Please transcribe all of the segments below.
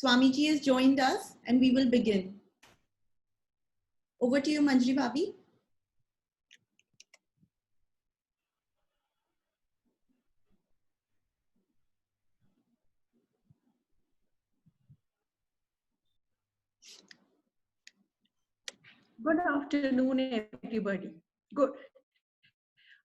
Swamiji has joined us and we will begin. Over to you, Manjri Bhabhi. Good afternoon, everybody. Good.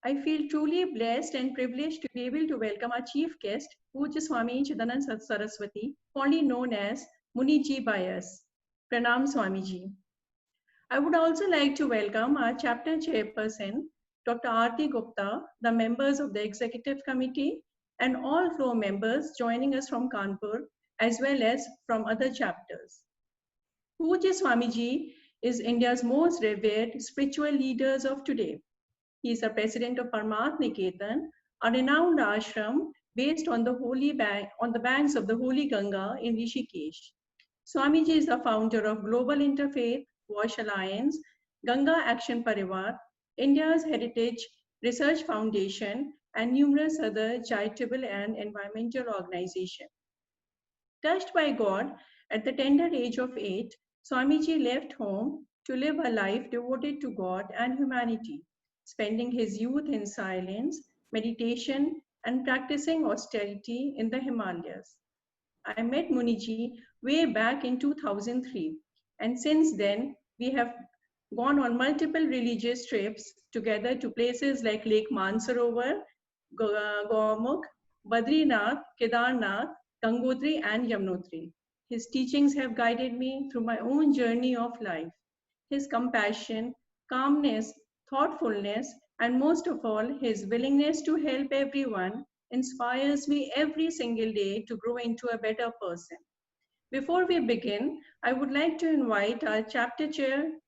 I feel truly blessed and privileged to be able to welcome our chief guest, Pujya Swami Chidanand Saraswati, fondly known as Muniji by us. Pranam Swamiji. I would also like to welcome our chapter chairperson, Dr. Aarti Gupta, the members of the executive committee, and all floor members joining us from Kanpur, as well as from other chapters. Pujya Swamiji is India's most revered spiritual leaders of today. He is the president of Paramath Niketan, a renowned ashram based on the banks of the holy Ganga in Rishikesh. Swamiji is the founder of Global Interfaith Wash Alliance, Ganga Action Parivar, India's Heritage Research Foundation, and numerous other charitable and environmental organizations. Touched by God, at the tender age of 8, Swamiji left home to live a life devoted to God and humanity, spending his youth in silence, meditation, and practicing austerity in the Himalayas. I met Muniji way back in 2003, and since then, we have gone on multiple religious trips together to places like Lake Mansarovar, Gomukh, Badrinath, Kedarnath, Gangotri, and Yamunotri. His teachings have guided me through my own journey of life. His compassion, calmness, thoughtfulness, and most of all, his willingness to help everyone inspires me every single day to grow into a better person. Before we begin, I would like to invite our chapter chairperson,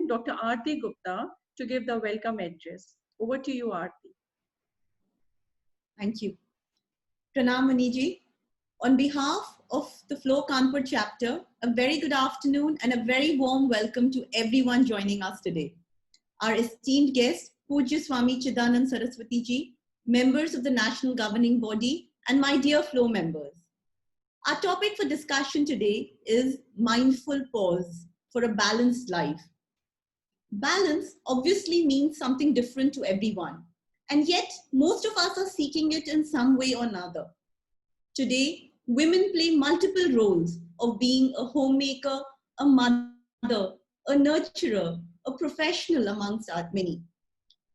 Dr. Aarti Gupta, to give the welcome address. Over to you, Aarti. Thank you. Pranam Muniji. On behalf of the Flow Kanpur chapter, a very good afternoon and a very warm welcome to everyone joining us today. Our esteemed guest, Pujya Swami Chidanand Saraswati Ji, members of the National Governing Body, and my dear Flow members. Our topic for discussion today is mindful pause for a balanced life. Balance obviously means something different to everyone, and yet most of us are seeking it in some way or another. Today, women play multiple roles of being a homemaker, a mother, a nurturer, a professional amongst many.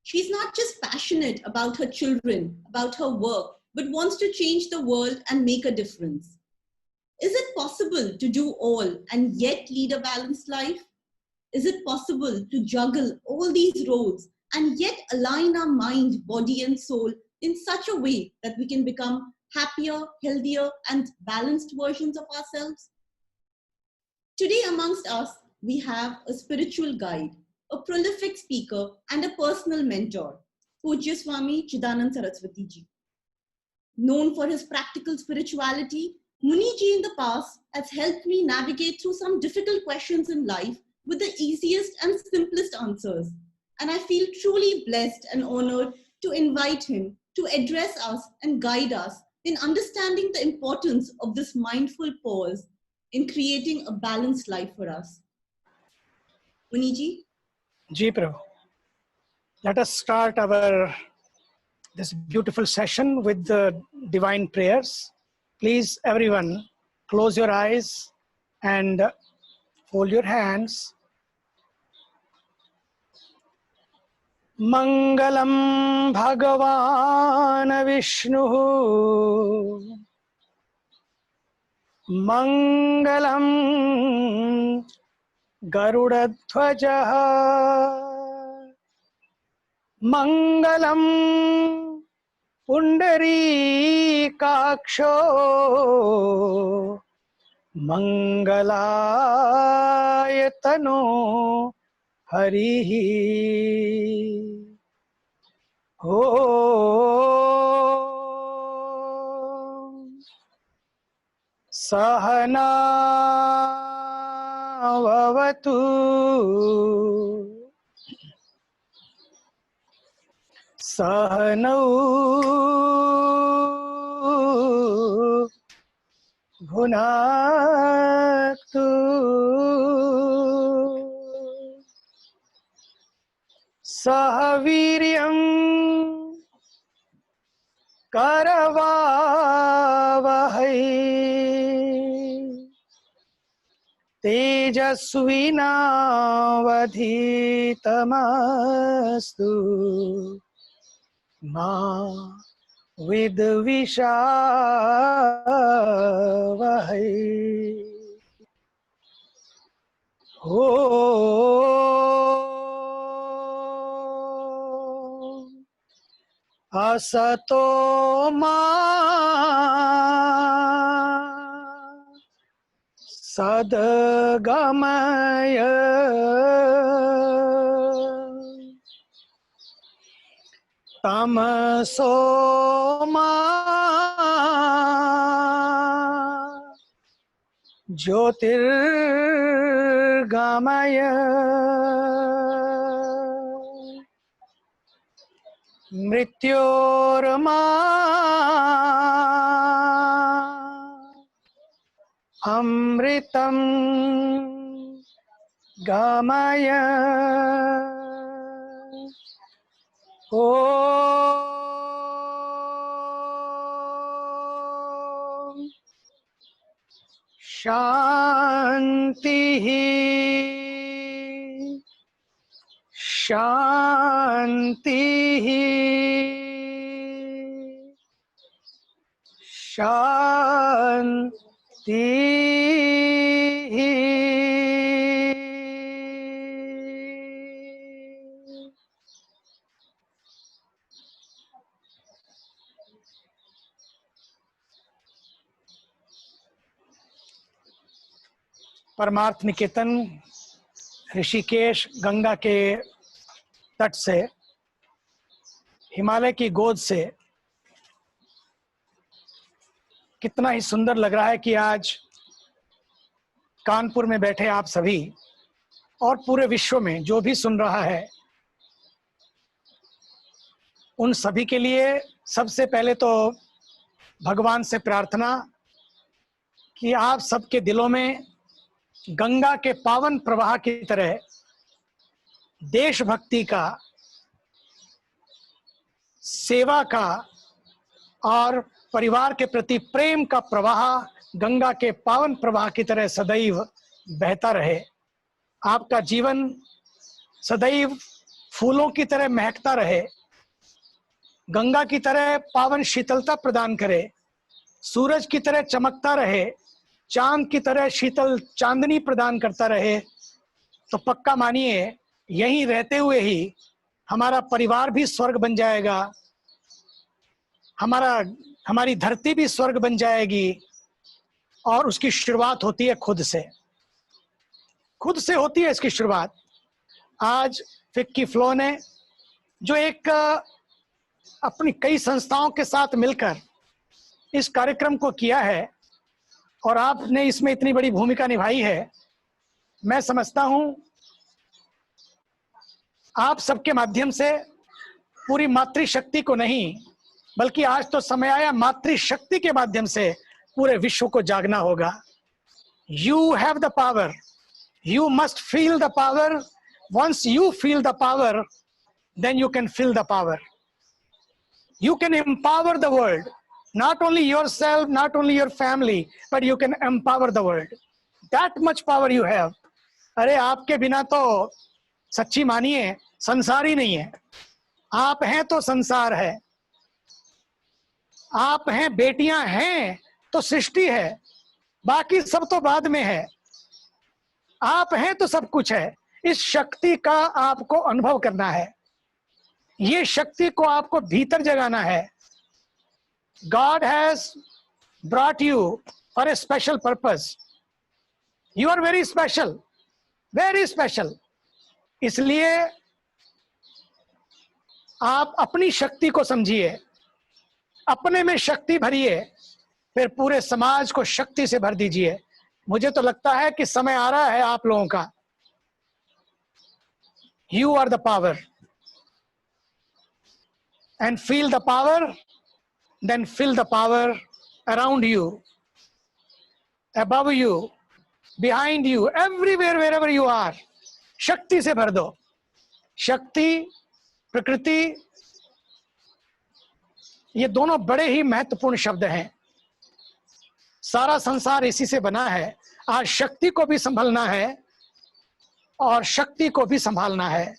She's not just passionate about her children, about her work, but wants to change the world and make a difference. Is it possible to do all and yet lead a balanced life? Is it possible to juggle all these roles and yet align our mind, body, and soul in such a way that we can become happier, healthier, and balanced versions of ourselves? Today amongst us, we have a spiritual guide, a prolific speaker, and a personal mentor, Pujya Swami Chidanand Saraswati Ji. Known for his practical spirituality, Muni Ji in the past has helped me navigate through some difficult questions in life with the easiest and simplest answers. And I feel truly blessed and honored to invite him to address us and guide us in understanding the importance of this mindful pause in creating a balanced life for us. Muniji? Ji Prabhu. Let us start this beautiful session with the divine prayers. Please, everyone, close your eyes and fold your hands. Mangalam Bhagavan Vishnu Mangalam Garudadhvaja Mangalam Pundarikaksho Mangalayatano Harihi. Om Sahana Vavatu Sahanau भुनक्तु सह वीर्यं करवावहै तेजस्विनावधीतमस्तु मा विद्विषावहै। असतो मा सद्गमय तमसो मा ज्योतिर्गमय मृत्योर्मा अमृतं गमय। ॐ शान्तिः शान्तिः शान्तिः। परमार्थ निकेतन ऋषिकेश गंगा के तट से, हिमालय की गोद से कितना ही सुंदर लग रहा है कि आज कानपुर में बैठे आप सभी और पूरे विश्व में जो भी सुन रहा है, उन सभी के लिए सबसे पहले तो भगवान से प्रार्थना कि आप सबके दिलों में गंगा के पावन प्रवाह की तरह देशभक्ति का, सेवा का और परिवार के प्रति प्रेम का प्रवाह गंगा के पावन प्रवाह की तरह सदैव बहता रहे। आपका जीवन सदैव फूलों की तरह महकता रहे, गंगा की तरह पावन शीतलता प्रदान करे, सूरज की तरह चमकता रहे, चांद की तरह शीतल चांदनी प्रदान करता रहे। तो पक्का मानिए, यहीं रहते हुए ही हमारा परिवार भी स्वर्ग बन जाएगा, हमारी धरती भी स्वर्ग बन जाएगी। और उसकी शुरुआत होती है खुद से होती है इसकी शुरुआत। आज फिक्की फ्लो ने जो एक अपनी कई संस्थाओं के साथ मिलकर इस कार्यक्रम को किया है और आपने इसमें इतनी बड़ी भूमिका निभाई है, मैं समझता हूं आप सबके माध्यम से पूरी मातृशक्ति को नहीं, बल्कि आज तो समय आया मातृशक्ति के माध्यम से पूरे विश्व को जागना होगा। You have the power, you must feel the power. Once you feel the power, then you can feel the power. You can empower the world, not only yourself, not only your family, but you can empower the world. That much power you have. अरे आपके बिना तो सच्ची मानिए संसार ही नहीं है। आप हैं तो संसार है, आप हैं, बेटियां हैं तो सृष्टि है, बाकी सब तो बाद में है। आप हैं तो सब कुछ है। इस शक्ति का आपको अनुभव करना है, ये शक्ति को आपको भीतर जगाना है। God has brought you for a special purpose. You are very special, very special. इसलिए आप अपनी शक्ति को समझिए, अपने में शक्ति भरिए, फिर पूरे समाज को शक्ति से भर दीजिए। मुझे तो लगता है कि समय आ रहा है आप लोगों का। You are the power. And feel the power, then feel the power around you. above you, behind you, everywhere, wherever you are. शक्ति से भर दो. शक्ति, प्रकृति, ये दोनों बड़े ही महत्वपूर्ण शब्द हैं. सारा संसार इसी से बना है. आज शक्ति को भी संभालना है और शक्ति को भी संभालना है.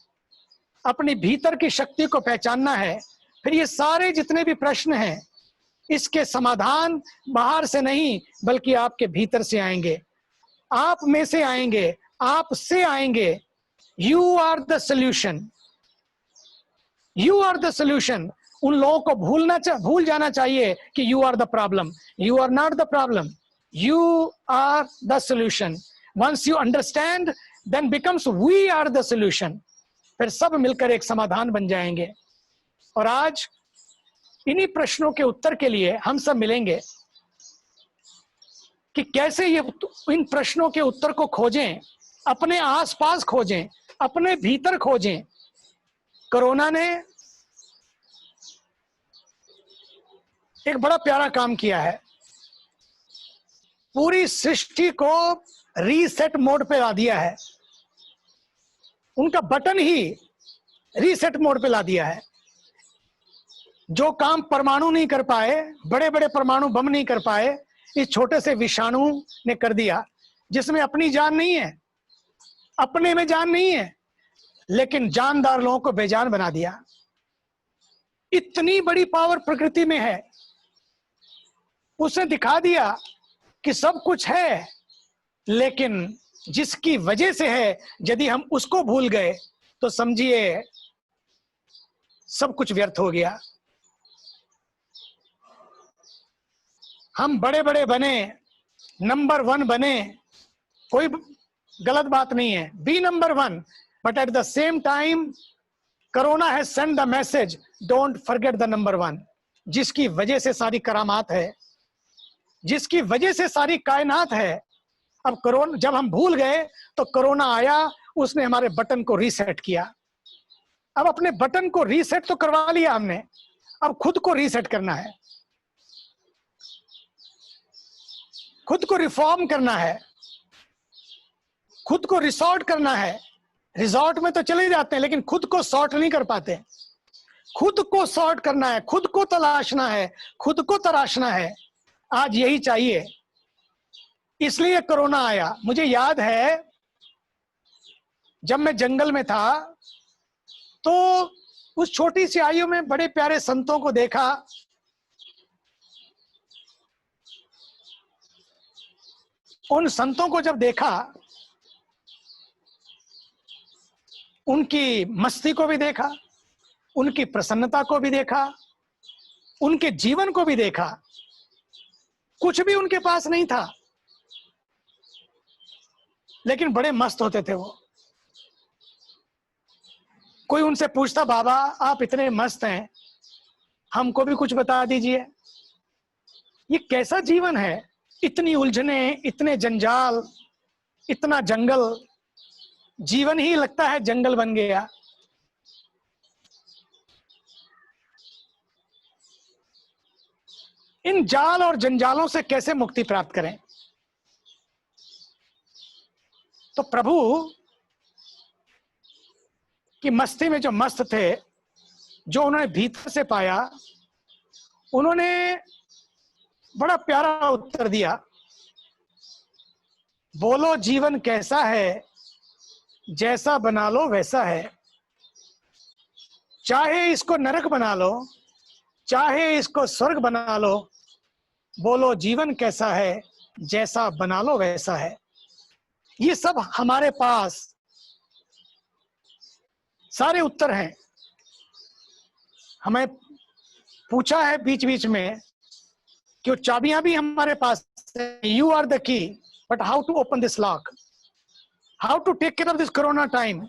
अपनी भीतर की शक्ति को पहचानना है. फिर ये सारे जितने भी प्रश्न हैं, इसके समाधान बाहर से नहीं बल्कि आपके भीतर से आएंगे, आप में से आएंगे, आप से आएंगे. You are the solution. You are the solution. उन लोगों को भूल जाना चाहिए कि you are the problem. You are not the problem. You are the solution. Once you understand, then becomes we are the solution. फिर सब मिलकर एक समाधान बन जाएंगे. और आज इन्हीं प्रश्नों के उत्तर के लिए हम सब मिलेंगे कि कैसे ये इन प्रश्नों के उत्तर को खोजें, अपने आसपास खोजें, अपने भीतर खोजें. कोरोना ने एक बड़ा प्यारा काम किया है. पूरी सृष्टि को रीसेट मोड पे ला दिया है. उनका बटन ही रीसेट मोड पे ला दिया है. जो काम परमाणु नहीं कर पाए, बड़े बड़े परमाणु बम नहीं कर पाए, इस छोटे से विषाणु ने कर दिया, जिसमें अपनी जान नहीं है, अपने में जान नहीं है, लेकिन जानदार लोगों को बेजान बना दिया. इतनी बड़ी पावर प्रकृति में है. उसने दिखा दिया कि सब कुछ है, लेकिन जिसकी वजह से है, यदि हम उसको भूल गए तो समझिए सब कुछ व्यर्थ हो गया. हम बड़े बड़े बने, नंबर 1 बने, कोई गलत बात नहीं है. B number 1, but at the same time corona has send the message, don't forget the number 1. जिसकी वजह से सारी करामात है, जिसकी वजह से सारी कायनात है. अब कोरोना जब हम भूल गए तो कोरोना आया, उसने हमारे बटन को रीसेट किया. अब अपने बटन को रीसेट तो करवा लिया हमने, अब खुद को रीसेट करना है, खुद को रिफॉर्म करना है, खुद को रिसॉर्ट करना है. रिसॉर्ट में तो चले जाते हैं, लेकिन खुद को सॉर्ट नहीं कर पाते. खुद को सॉर्ट करना है, खुद को तलाशना है, खुद को तराशना है. आज यही चाहिए. इसलिए कोरोना आया. मुझे याद है जब मैं जंगल में था तो उस छोटी सी आयु में बड़े प्यारे संतों को देखा. उन संतों को जब देखा, उनकी मस्ती को भी देखा, उनकी प्रसन्नता को भी देखा, उनके जीवन को भी देखा. कुछ भी उनके पास नहीं था, लेकिन बड़े मस्त होते थे वो. कोई उनसे पूछता, बाबा आप इतने मस्त हैं, हमको भी कुछ बता दीजिए, ये कैसा जीवन है? इतनी उलझने, इतने जंजाल, इतना जंगल, जीवन ही लगता है जंगल बन गया. इन जाल और जंजालों से कैसे मुक्ति प्राप्त करें? तो प्रभु की मस्ती में जो मस्त थे, जो उन्होंने भीतर से पाया, उन्होंने बड़ा प्यारा उत्तर दिया. बोलो जीवन कैसा है, जैसा बना लो वैसा है. चाहे इसको नरक बना लो, चाहे इसको स्वर्ग बना लो, बोलो जीवन कैसा है, जैसा बना लो वैसा है. ये सब हमारे पास सारे उत्तर हैं. हमें पूछा है बीच बीच में कि वो चाबियां भी हमारे पास है. You are the key, but how to open this lock, how to take care of this corona time.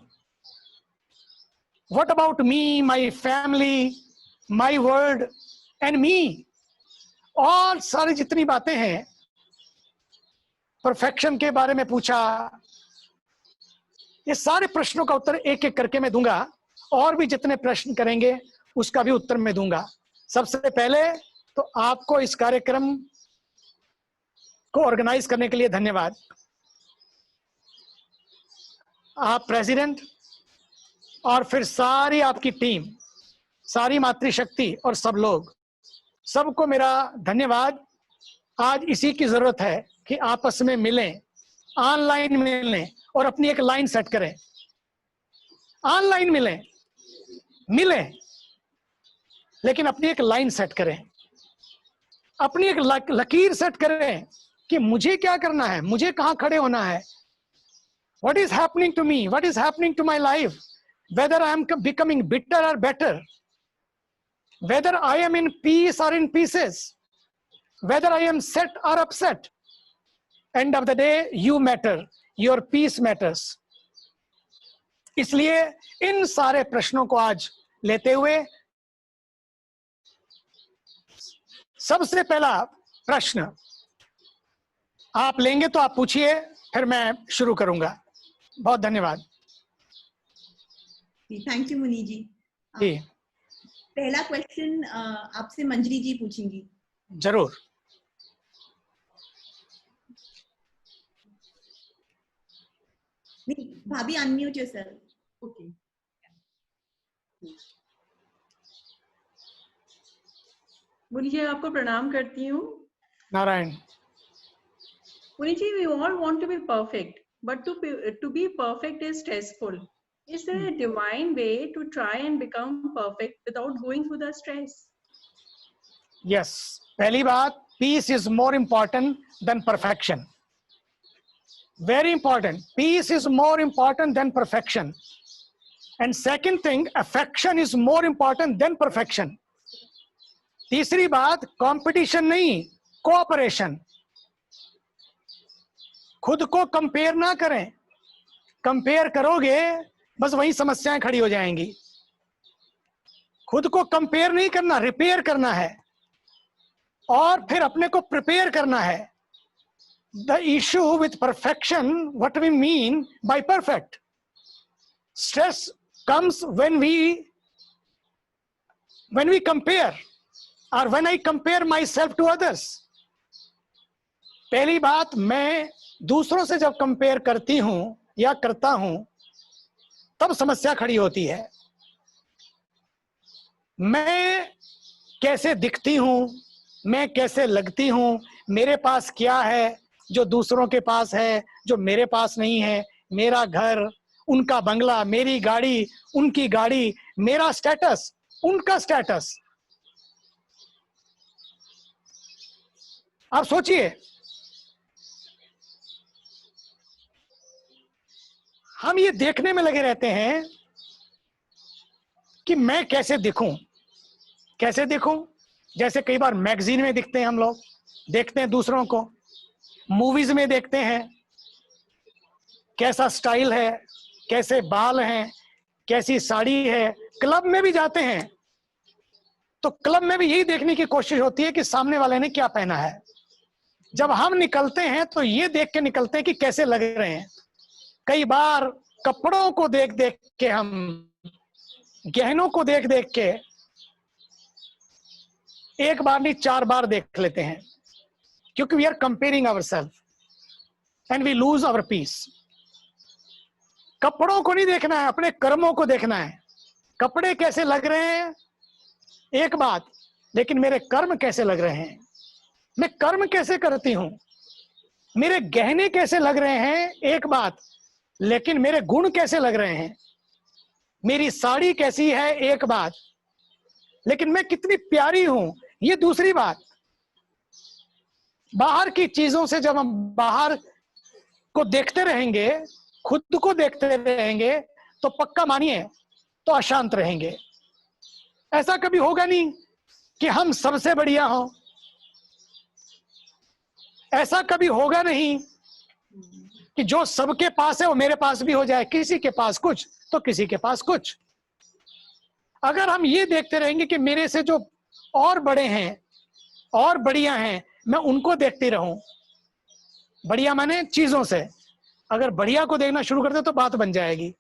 What about me, my family, my world and me. और सारी जितनी बातें हैं, परफेक्शन के बारे में पूछा. ये सारे प्रश्नों का उत्तर एक एक करके मैं दूंगा, और भी जितने प्रश्न करेंगे उसका भी उत्तर मैं दूंगा. सबसे पहले तो आपको इस कार्यक्रम को ऑर्गेनाइज करने के लिए धन्यवाद। आप प्रेसिडेंट और फिर सारी आपकी टीम, सारी मातृशक्ति और सब लोग, सबको मेरा धन्यवाद। आज इसी की जरूरत है कि आपस में मिलें, ऑनलाइन मिलें और अपनी एक लाइन सेट करें। ऑनलाइन मिलें लेकिन अपनी एक लाइन सेट करें, अपनी एक लकीर सेट करें कि मुझे क्या करना है, मुझे कहां खड़े होना है। What is happening to me? What is happening to my life? Whether I am becoming bitter or better, whether I am in peace or in pieces, whether I am set or upset, end of the day you matter, your peace matters. इसलिए इन सारे प्रश्नों को आज लेते हुए सबसे पहला प्रश्न आप लेंगे तो आप पूछिए, फिर मैं शुरू करूंगा। बहुत धन्यवाद। थैंक यू मुनि जी। पहला क्वेश्चन आपसे मंजरी जी पूछेंगी। जरूर। भाभी अनम्यूट योरसेल्फ। ओके। मुनि जी आपको प्रणाम करती हूँ। नारायण। मुनि जी, we all want to be perfect, but to be perfect is stressful. Is there a divine way to try and become perfect without going through the stress? Yes. पहली बात, peace is more important than perfection. Very important. Peace is more important than perfection. And second thing, affection is more important than perfection. तीसरी बात, competition नहीं, cooperation. खुद को compare ना करें, compare करोगे बस वही समस्याएं खड़ी हो जाएंगी। खुद को कंपेयर नहीं करना, रिपेयर करना है और फिर अपने को प्रिपेयर करना है। The issue with perfection, what we mean by perfect? Stress comes when we compare or when I compare myself to others. पहली बात, मैं दूसरों से जब कंपेयर करती हूं या करता हूं तब समस्या खड़ी होती है। मैं कैसे दिखती हूं, मैं कैसे लगती हूं, मेरे पास क्या है जो दूसरों के पास है, जो मेरे पास नहीं है। मेरा घर, उनका बंगला, मेरी गाड़ी, उनकी गाड़ी, मेरा स्टेटस, उनका स्टेटस। आप सोचिए, हम ये देखने में लगे रहते हैं कि मैं कैसे दिखूं, कैसे दिखूं। जैसे कई बार मैगजीन में दिखते हैं, हम लोग देखते हैं दूसरों को, मूवीज में देखते हैं कैसा स्टाइल है, कैसे बाल हैं, कैसी साड़ी है। क्लब में भी जाते हैं तो क्लब में भी यही देखने की कोशिश होती है कि सामने वाले ने क्या पहना है। जब हम निकलते हैं तो ये देख के निकलते हैं कि कैसे लग रहे हैं। कई बार कपड़ों को देख देख के, हम गहनों को देख देख के एक बार नहीं 4 बार देख लेते हैं, क्योंकि we are comparing ourself and we lose our peace. कपड़ों को नहीं देखना है, अपने कर्मों को देखना है। कपड़े कैसे लग रहे हैं एक बात, लेकिन मेरे कर्म कैसे लग रहे हैं, मैं कर्म कैसे करती हूं। मेरे गहने कैसे लग रहे हैं एक बात, लेकिन मेरे गुण कैसे लग रहे हैं। मेरी साड़ी कैसी है एक बात, लेकिन मैं कितनी प्यारी हूं ये दूसरी बात। बाहर की चीजों से जब हम बाहर को देखते रहेंगे, खुद को देखते रहेंगे, तो पक्का मानिए तो अशांत रहेंगे। ऐसा कभी होगा नहीं कि हम सबसे बढ़िया हों, ऐसा कभी होगा नहीं कि जो सबके पास है वो मेरे पास भी हो जाए। किसी के पास कुछ तो किसी के पास कुछ। अगर हम ये देखते रहेंगे कि मेरे से जो और बड़े हैं और बढ़िया हैं, मैं उनको देखती रहूं, बढ़िया माने चीजों से, अगर बढ़िया को देखना शुरू करते तो बात बन जाएगी।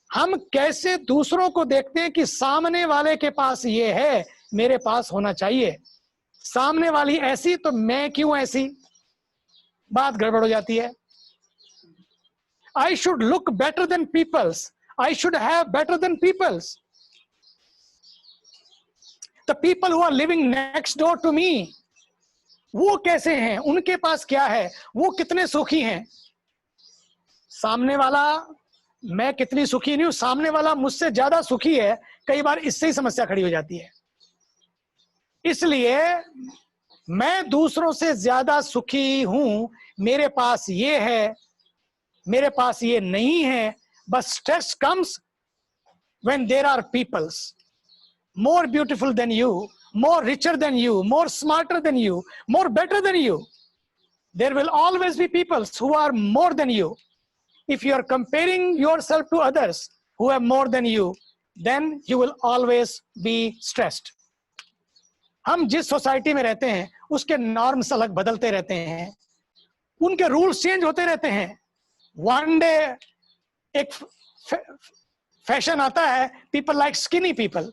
हम कैसे दूसरों को देखते हैं कि सामने वाले के पास ये है, मेरे पास होना चाहिए। सामने वाली ऐसी तो मैं क्यों ऐसी, बात गड़बड़ हो जाती है। I should look better than people's. I should have better than people's. The people who are living next door to me, वो कैसे हैं, उनके पास क्या है, वो कितने सुखी हैं। सामने वाला, मैं कितनी सुखी नहीं हूं, सामने वाला मुझसे ज्यादा सुखी है, कई बार इससे ही समस्या खड़ी हो जाती है। इसलिए मैं दूसरों से ज्यादा सुखी हूं, मेरे पास ये है, मेरे पास ये नहीं है। बस stress comes when there are peoples more beautiful than you, more richer than you, more smarter than you, more better than you. There will always be people who are more than you. If you are comparing yourself to others who have more than you, then you will always be stressed. हम जिस society में रहते हैं उसके norms अलग बदलते रहते हैं, उनके रूल्स चेंज होते रहते हैं। वन डे एक फैशन आता है, पीपल लाइक स्किनी पीपल,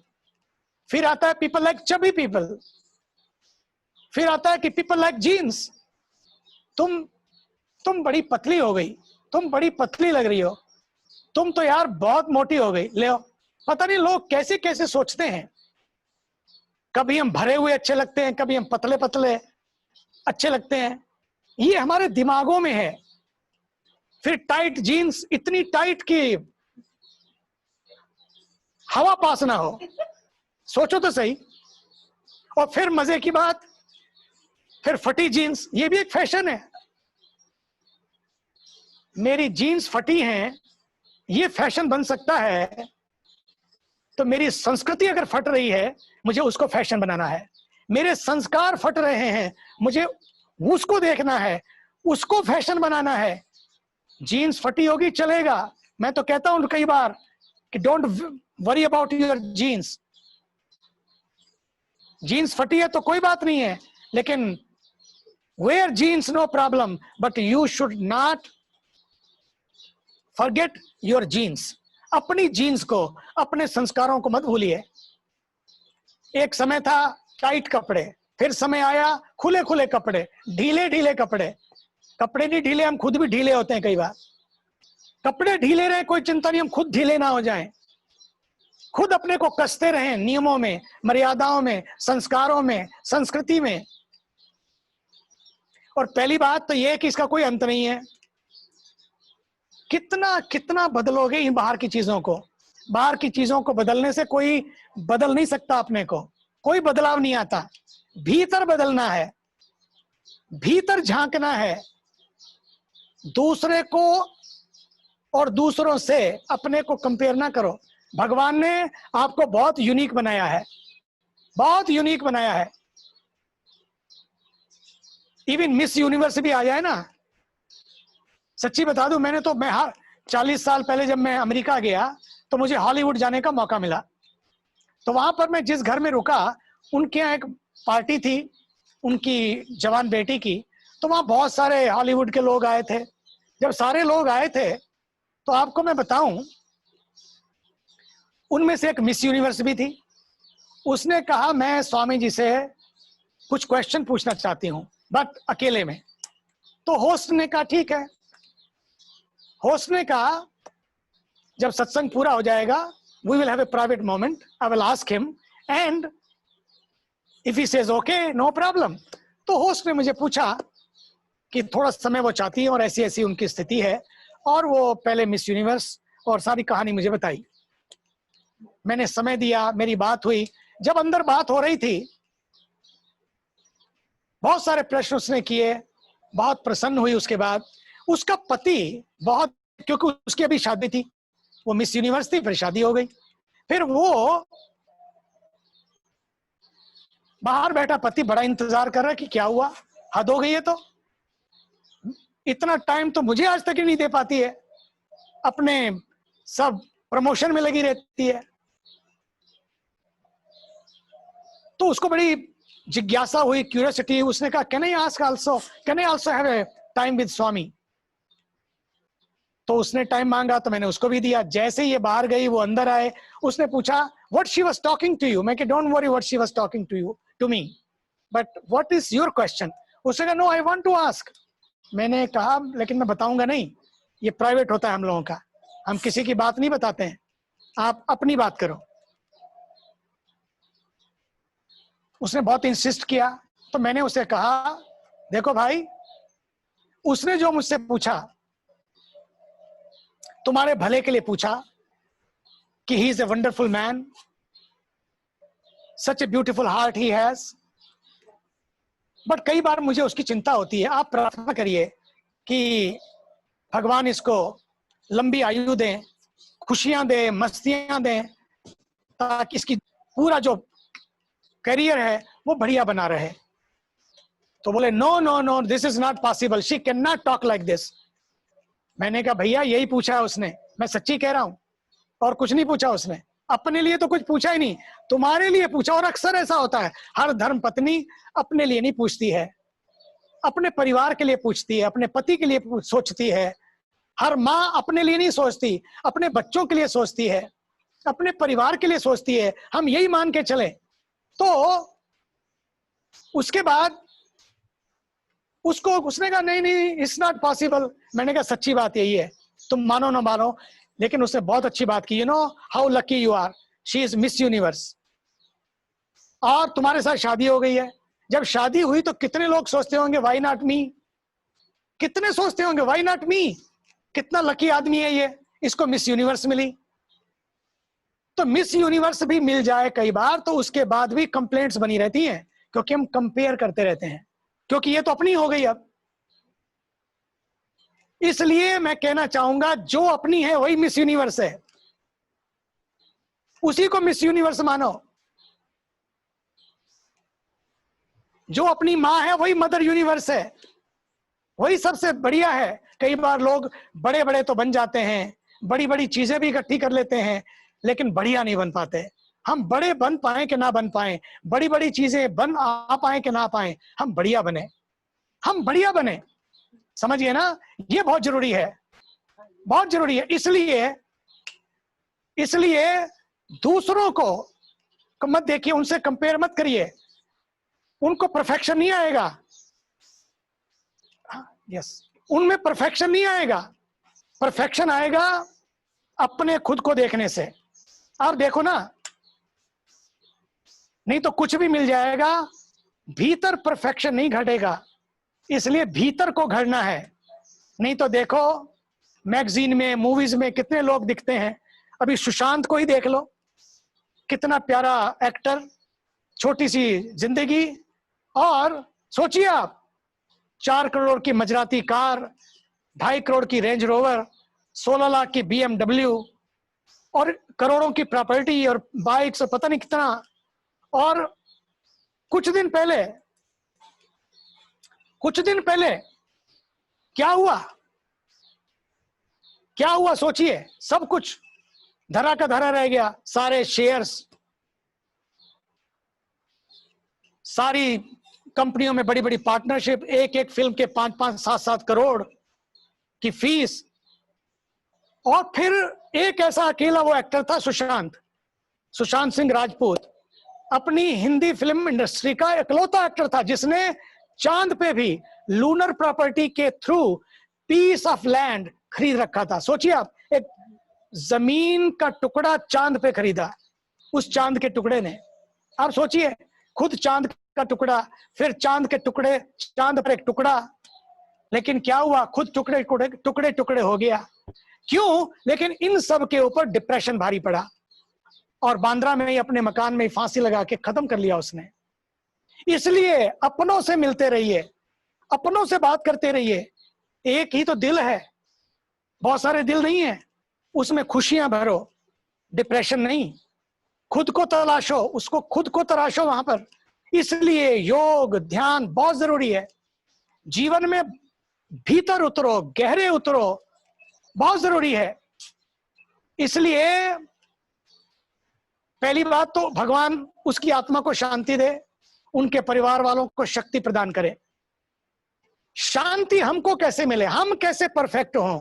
फिर आता है पीपल लाइक चबी पीपल, फिर आता है कि पीपल लाइक जीन्स। तुम बड़ी पतली हो गई, तुम बड़ी पतली लग रही हो, तुम तो यार बहुत मोटी हो गई। ले पता नहीं लोग कैसे कैसे सोचते हैं। कभी हम भरे हुए अच्छे लगते हैं, कभी हम पतले पतले अच्छे लगते हैं। ये हमारे दिमागों में है। फिर टाइट जीन्स, इतनी टाइट कि हवा पास ना हो, सोचो तो सही। और फिर मजे की बात, फिर फटी जीन्स, ये भी एक फैशन है। मेरी जीन्स फटी हैं, ये फैशन बन सकता है, तो मेरी संस्कृति अगर फट रही है, मुझे उसको फैशन बनाना है। मेरे संस्कार फट रहे हैं, मुझे उसको देखना है, उसको फैशन बनाना है। जीन्स फटी होगी चलेगा, मैं तो कहता हूं कई बार कि don't worry about your jeans. Jeans फटी है तो कोई बात नहीं है, लेकिन wear jeans no problem, but you should not forget your genes. अपनी जीन्स को, अपने संस्कारों को मत भूलिए। एक समय था टाइट कपड़े, फिर समय आया खुले खुले कपड़े, ढीले ढीले कपड़े। कपड़े नहीं ढीले, हम खुद भी ढीले होते हैं कई बार। कपड़े ढीले रहे कोई चिंता नहीं, हम खुद ढीले ना हो जाएं। खुद अपने को कसते रहें नियमों में, मर्यादाओं में, संस्कारों में, संस्कृति में। और पहली बात तो यह है कि इसका कोई अंत नहीं है। कितना कितना बदलोगे इन बाहर की चीजों को। बाहर की चीजों को बदलने से कोई बदल नहीं सकता, अपने को कोई बदलाव नहीं आता। भीतर बदलना है, भीतर झांकना है, दूसरे को और दूसरों से अपने को कंपेयर ना करो। भगवान ने आपको बहुत यूनिक बनाया है, बहुत यूनिक बनाया है। इवन मिस यूनिवर्स भी आ जाए ना, सच्ची बता दूं, मैं 40 साल पहले जब मैं अमेरिका गया तो मुझे हॉलीवुड जाने का मौका मिला। तो वहां पर मैं जिस घर में रुका, उनके यहाँ एक पार्टी थी उनकी जवान बेटी की। तो वहां बहुत सारे हॉलीवुड के लोग आए थे। जब सारे लोग आए थे तो आपको मैं बताऊं, उनमें से एक मिस यूनिवर्स भी थी। उसने कहा मैं स्वामी जी से कुछ क्वेश्चन पूछना चाहती हूं, बट अकेले में। तो होस्ट ने कहा ठीक है। होस्ट ने कहा जब सत्संग पूरा हो जाएगा, we will have a private moment, I will ask him and if he says okay no problem. तो होस्ट ने मुझे पूछा कि थोड़ा समय वो चाहती है और ऐसी ऐसी उनकी स्थिति है, और वो पहले मिस यूनिवर्स और सारी कहानी मुझे बताई। मैंने समय दिया, मेरी बात हुई। जब अंदर बात हो रही थी, बहुत सारे प्रश्न उसने किए, बहुत प्रसन्न हुई। उसके बाद उसका पति बहुत, क्योंकि उसकी अभी शादी थी, वो मिस यूनिवर्स थी, फिर शादी हो गई। फिर वो बाहर बैठा पति बड़ा इंतजार कर रहा है कि क्या हुआ, हद हो गई है। तो इतना टाइम तो मुझे आज तक ही नहीं दे पाती है, अपने सब प्रमोशन में लगी रहती है। तो उसको बड़ी जिज्ञासा हुई, क्यूरियोसिटी। उसने कहा can I ask also, can I also have a time with Swami. तो उसने टाइम मांगा तो मैंने उसको भी दिया। जैसे ही ये बाहर गई, वो अंदर आए, उसने पूछा what she was talking to you. मैं कि don't worry what she was talking to you, to me, but what is your question. उसने कहा no I want to ask. मैंने कहा लेकिन मैं बताऊंगा नहीं, ये प्राइवेट होता है हम लोगों का, हम किसी की बात नहीं बताते हैं, आप अपनी बात करो। उसने बहुत इंसिस्ट किया, तो मैंने उसे कहा देखो भाई, उसने जो मुझसे पूछा तुम्हारे भले के लिए पूछा कि he is a wonderful man, such a beautiful heart he has, but कई बार मुझे उसकी चिंता होती है। आप प्रार्थना करिए कि भगवान इसको लंबी आयु दें, खुशियां दें, मस्तियां दें, ताकि इसकी पूरा जो करियर है वो बढ़िया बना रहे। तो बोले no no no, this is not possible, she can not talk like this. मैंने कहा भैया यही पूछा है उसने, मैं सच्ची कह रहा हूं, और कुछ नहीं पूछा उसने, अपने लिए तो कुछ पूछा ही नहीं, तुम्हारे लिए पूछा। और अक्सर ऐसा होता है, हर धर्म पत्नी अपने लिए नहीं पूछती है, अपने परिवार के लिए पूछती है, अपने पति के लिए सोचती है। हर माँ अपने लिए नहीं सोचती, अपने बच्चों के लिए सोचती है, अपने परिवार के लिए सोचती है, हम यही मान के चले। तो उसके बाद उसने कहा नहीं नहीं, इट्स नॉट पॉसिबल। मैंने कहा सच्ची बात यही है, तुम मानो ना मानो, लेकिन उसने बहुत अच्छी बात की, you know how lucky you are, she is Miss Universe, और तुम्हारे साथ शादी हो गई है। जब शादी हुई तो कितने लोग सोचते होंगे व्हाई नॉट मी, कितने सोचते होंगे व्हाई नॉट मी, कितना लकी आदमी है ये, इसको मिस यूनिवर्स मिली। तो मिस यूनिवर्स भी मिल जाए कई बार तो उसके बाद भी कंप्लेंट्स बनी रहती हैं, क्योंकि हम कंपेयर करते रहते हैं, क्योंकि ये तो अपनी हो गई अब। इसलिए मैं कहना चाहूंगा जो अपनी है वही मिस यूनिवर्स है, उसी को मिस यूनिवर्स मानो। जो अपनी माँ है वही मदर यूनिवर्स है, वही सबसे बढ़िया है। कई बार लोग बड़े बड़े तो बन जाते हैं, बड़ी बड़ी चीजें भी इकट्ठी कर लेते हैं, लेकिन बढ़िया नहीं बन पाते। हम बड़े बन पाए कि ना बन पाए, बड़ी बड़ी चीजें बन आ पाए कि ना पाए, हम बढ़िया बने, हम बढ़िया बने, समझिए ना, ये बहुत जरूरी है, बहुत जरूरी है। इसलिए दूसरों को मत देखिए, उनसे कंपेयर मत करिए, उनको परफेक्शन नहीं आएगा। यस, उनमें परफेक्शन नहीं आएगा, परफेक्शन आएगा अपने खुद को देखने से। आप देखो ना, नहीं तो कुछ भी मिल जाएगा, भीतर परफेक्शन नहीं घटेगा, इसलिए भीतर को घड़ना है। नहीं तो देखो मैगजीन में, मूवीज में कितने लोग दिखते हैं, अभी सुशांत को ही देख लो, कितना प्यारा एक्टर, छोटी सी जिंदगी, और सोचिए आप 4 करोड़ की मजराती कार, 2.5 करोड़ की रेंज रोवर, 16 लाख की BMW, और करोड़ों की प्रॉपर्टी और बाइक्स और पता नहीं कितना। और कुछ दिन पहले क्या हुआ सोचिए, सब कुछ धरा का धरा रह गया, सारे शेयर्स, सारी कंपनियों में बड़ी बड़ी पार्टनरशिप, एक एक फिल्म के 5-5, 7-7 करोड़ की फीस। और फिर एक ऐसा अकेला वो एक्टर था सुशांत सिंह राजपूत, अपनी हिंदी फिल्म इंडस्ट्री का इकलौता एक्टर था जिसने चांद पे भी लूनर प्रॉपर्टी के थ्रू पीस ऑफ लैंड खरीद रखा था। सोचिए आप, एक जमीन का टुकड़ा चांद पे खरीदा, उस चांद के टुकड़े ने। आप सोचिए, खुद चांद का टुकड़ा, फिर चांद के टुकड़े, चांद पर एक टुकड़ा, लेकिन क्या हुआ, खुद टुकड़े हो गया। क्यों? लेकिन इन सब के ऊपर डिप्रेशन भारी पड़ा, और बांद्रा में ही अपने मकान में फांसी लगा के खत्म कर लिया उसने। इसलिए अपनों से मिलते रहिए, अपनों से बात करते रहिए। एक ही तो दिल है, बहुत सारे दिल नहीं है, उसमें खुशियां भरो, डिप्रेशन नहीं। खुद को तलाशो, उसको खुद को तराशो वहां पर। इसलिए योग ध्यान बहुत जरूरी है। जीवन में भीतर उतरो, गहरे उतरो, बहुत जरूरी है। इसलिए पहली बात तो भगवान उसकी आत्मा को शांति दे, उनके परिवार वालों को शक्ति प्रदान करे। शांति हमको कैसे मिले, हम कैसे परफेक्ट हों,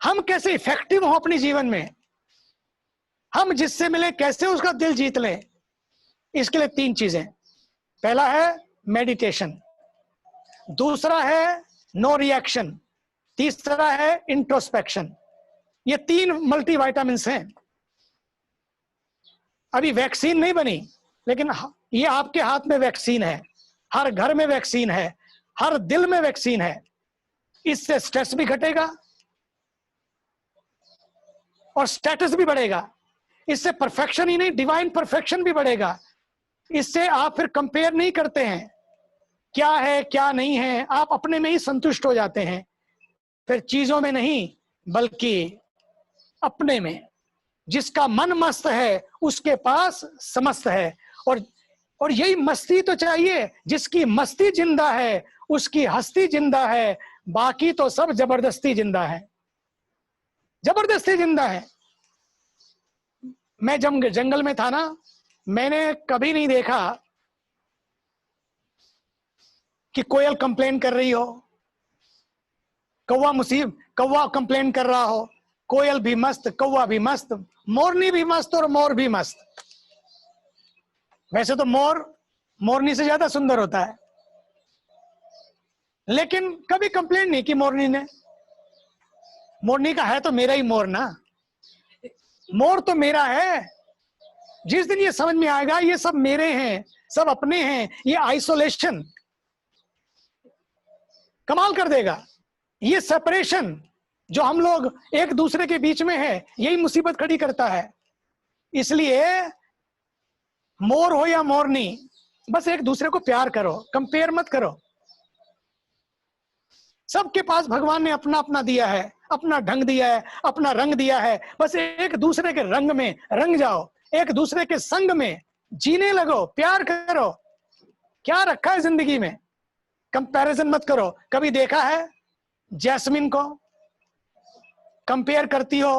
हम कैसे इफेक्टिव हों अपने जीवन में, हम जिससे मिले कैसे उसका दिल जीत लें। इसके लिए 3 चीजें, पहला है मेडिटेशन, दूसरा है नो रिएक्शन, तीसरा है इंट्रोस्पेक्शन। ये 3 मल्टीविटामिन्स हैं। अभी वैक्सीन नहीं बनी, लेकिन ये आपके हाथ में वैक्सीन है, हर घर में वैक्सीन है, हर दिल में वैक्सीन है। इससे स्ट्रेस भी घटेगा और स्टेटस भी बढ़ेगा। इससे परफेक्शन ही नहीं, डिवाइन परफेक्शन भी बढ़ेगा। इससे आप फिर कंपेयर नहीं करते हैं क्या है क्या नहीं है, आप अपने में ही संतुष्ट हो जाते हैं, फिर चीजों में नहीं बल्कि अपने में। जिसका मन मस्त है उसके पास समस्त है, और यही मस्ती तो चाहिए। जिसकी मस्ती जिंदा है उसकी हस्ती जिंदा है, बाकी तो सब जबरदस्ती जिंदा है, जबरदस्ती जिंदा है। मैं जब जंगल में था ना, मैंने कभी नहीं देखा कि कोयल कंप्लेन कर रही हो, कौवा कंप्लेन कर रहा हो। कोयल भी मस्त, कौवा भी मस्त, मोरनी भी मस्त और मोर भी मस्त। वैसे तो मोर मोरनी से ज्यादा सुंदर होता है, लेकिन कभी कंप्लेन नहीं की मोरनी ने। मोरनी का है तो मेरा ही मोर ना, मोर तो मेरा है। जिस दिन ये समझ में आएगा ये सब मेरे हैं, सब अपने हैं, ये आइसोलेशन कमाल कर देगा। ये सेपरेशन जो हम लोग एक दूसरे के बीच में है, यही मुसीबत खड़ी करता है। इसलिए मोर हो या मोरनी, बस एक दूसरे को प्यार करो, कंपेयर मत करो। सबके पास भगवान ने अपना अपना दिया है, अपना ढंग दिया है, अपना रंग दिया है। बस एक दूसरे के रंग में रंग जाओ, एक दूसरे के संग में जीने लगो, प्यार करो। क्या रखा है जिंदगी में? कंपैरिजन मत करो। कभी देखा है जैस्मिन को कंपेयर करती हो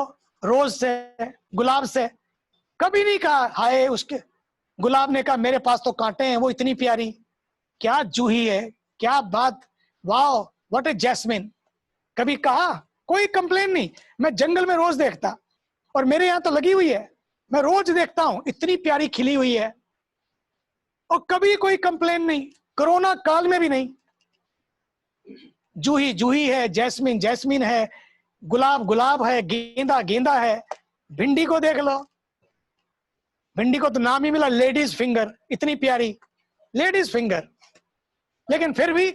रोज से, गुलाब से? कभी नहीं कहा हाय उसके, गुलाब ने कहा मेरे पास तो कांटे हैं, वो इतनी प्यारी, क्या जूही है, क्या बात, वाओ व्हाट इज जैस्मिन। कभी कहा? कोई कंप्लेन नहीं। मैं जंगल में रोज देखता, और मेरे यहाँ तो लगी हुई है, मैं रोज देखता हूं, इतनी प्यारी खिली हुई है, और कभी कोई कंप्लेन नहीं। कोरोना काल में भी नहीं। जूही जूही है, जैस्मिन जैस्मिन है, गुलाब गुलाब है, गेंदा गेंदा है। भिंडी को देख लो, भिंडी को तो नाम ही मिला लेडीज फिंगर, इतनी प्यारी लेडीज फिंगर। लेकिन फिर भी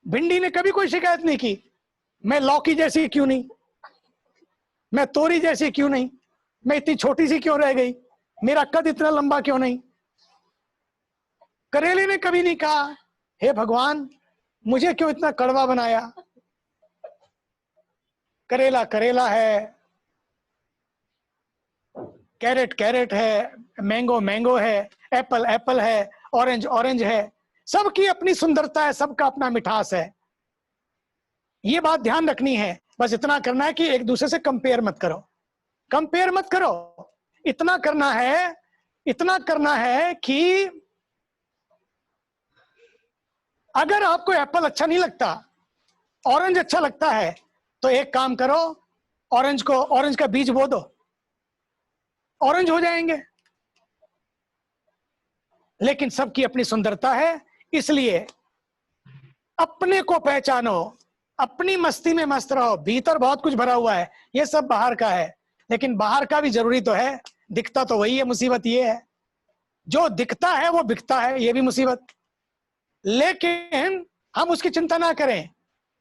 भिंडी ने कभी कोई शिकायत नहीं की, मैं लौकी जैसी क्यों नहीं, मैं तोरी जैसी क्यों नहीं, मैं इतनी छोटी सी क्यों रह गई, मेरा कद इतना लंबा क्यों नहीं। करेले ने कभी नहीं कहा हे भगवान मुझे क्यों इतना कड़वा बनाया। करेला करेला है, कैरेट कैरेट है, मैंगो मैंगो है, एप्पल एप्पल है, ऑरेंज ऑरेंज है। सबकी अपनी सुंदरता है, सबका अपना मिठास है। ये बात ध्यान रखनी है। बस इतना करना है कि एक दूसरे से कंपेयर मत करो, कंपेयर मत करो। इतना करना है, इतना करना है कि अगर आपको एप्पल अच्छा नहीं लगता, ऑरेंज अच्छा लगता है, तो एक काम करो, ऑरेंज का बीज बो दो, ऑरेंज हो जाएंगे। लेकिन सबकी अपनी सुंदरता है, इसलिए अपने को पहचानो, अपनी मस्ती में मस्त रहो। भीतर बहुत कुछ भरा हुआ है, ये सब बाहर का है, लेकिन बाहर का भी जरूरी तो है। दिखता तो वही है, मुसीबत ये है। जो दिखता है वो बिकता है, ये भी मुसीबत। लेकिन हम उसकी चिंता ना करें,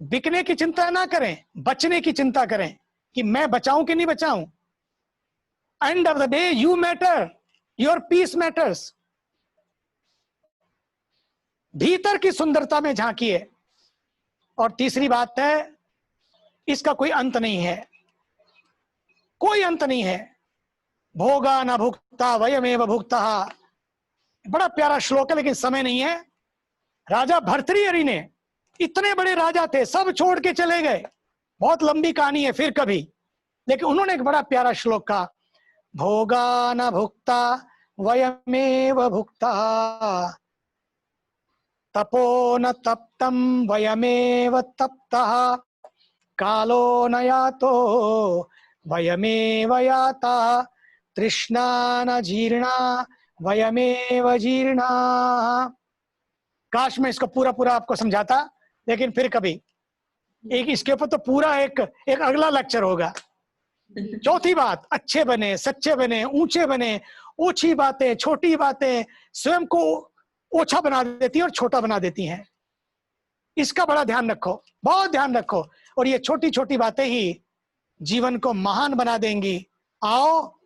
बिकने की चिंता ना करें, बचने की चिंता करें कि मैं बचाऊं कि नहीं बचाऊं। End of the day you matter, your peace matters. भीतर की सुंदरता में झांकिए। और तीसरी बात है, इसका कोई अंत नहीं है, कोई अंत नहीं है। भोगा न भुक्ता वयमेव भुक्तः, बड़ा प्यारा श्लोक है, लेकिन समय नहीं है। राजा भर्तृहरि ने, इतने बड़े राजा थे, सब छोड़ के चले गए, बहुत लंबी कहानी है, फिर कभी। लेकिन उन्होंने एक बड़ा प्यारा श्लोक कहा, भोगा न भुक्ता वयमेव भुक्तः, तपो न तप्तम वयमेव तप्तः, कालो न यातो वयमेव याता, तृष्णा न जीर्णा वयमेव जीर्णा। काश मैं इसको पूरा पूरा आपको समझाता, लेकिन फिर कभी एक इसके ऊपर तो पूरा एक अगला लेक्चर होगा। चौथी बात, अच्छे बने, सच्चे बने, ऊंचे बने। ओछी बातें, छोटी बातें स्वयं को ओछा बना देती हैं और छोटा बना देती हैं। इसका बड़ा ध्यान रखो, बहुत ध्यान रखो। और ये छोटी छोटी बातें ही जीवन को महान बना देंगी। आओ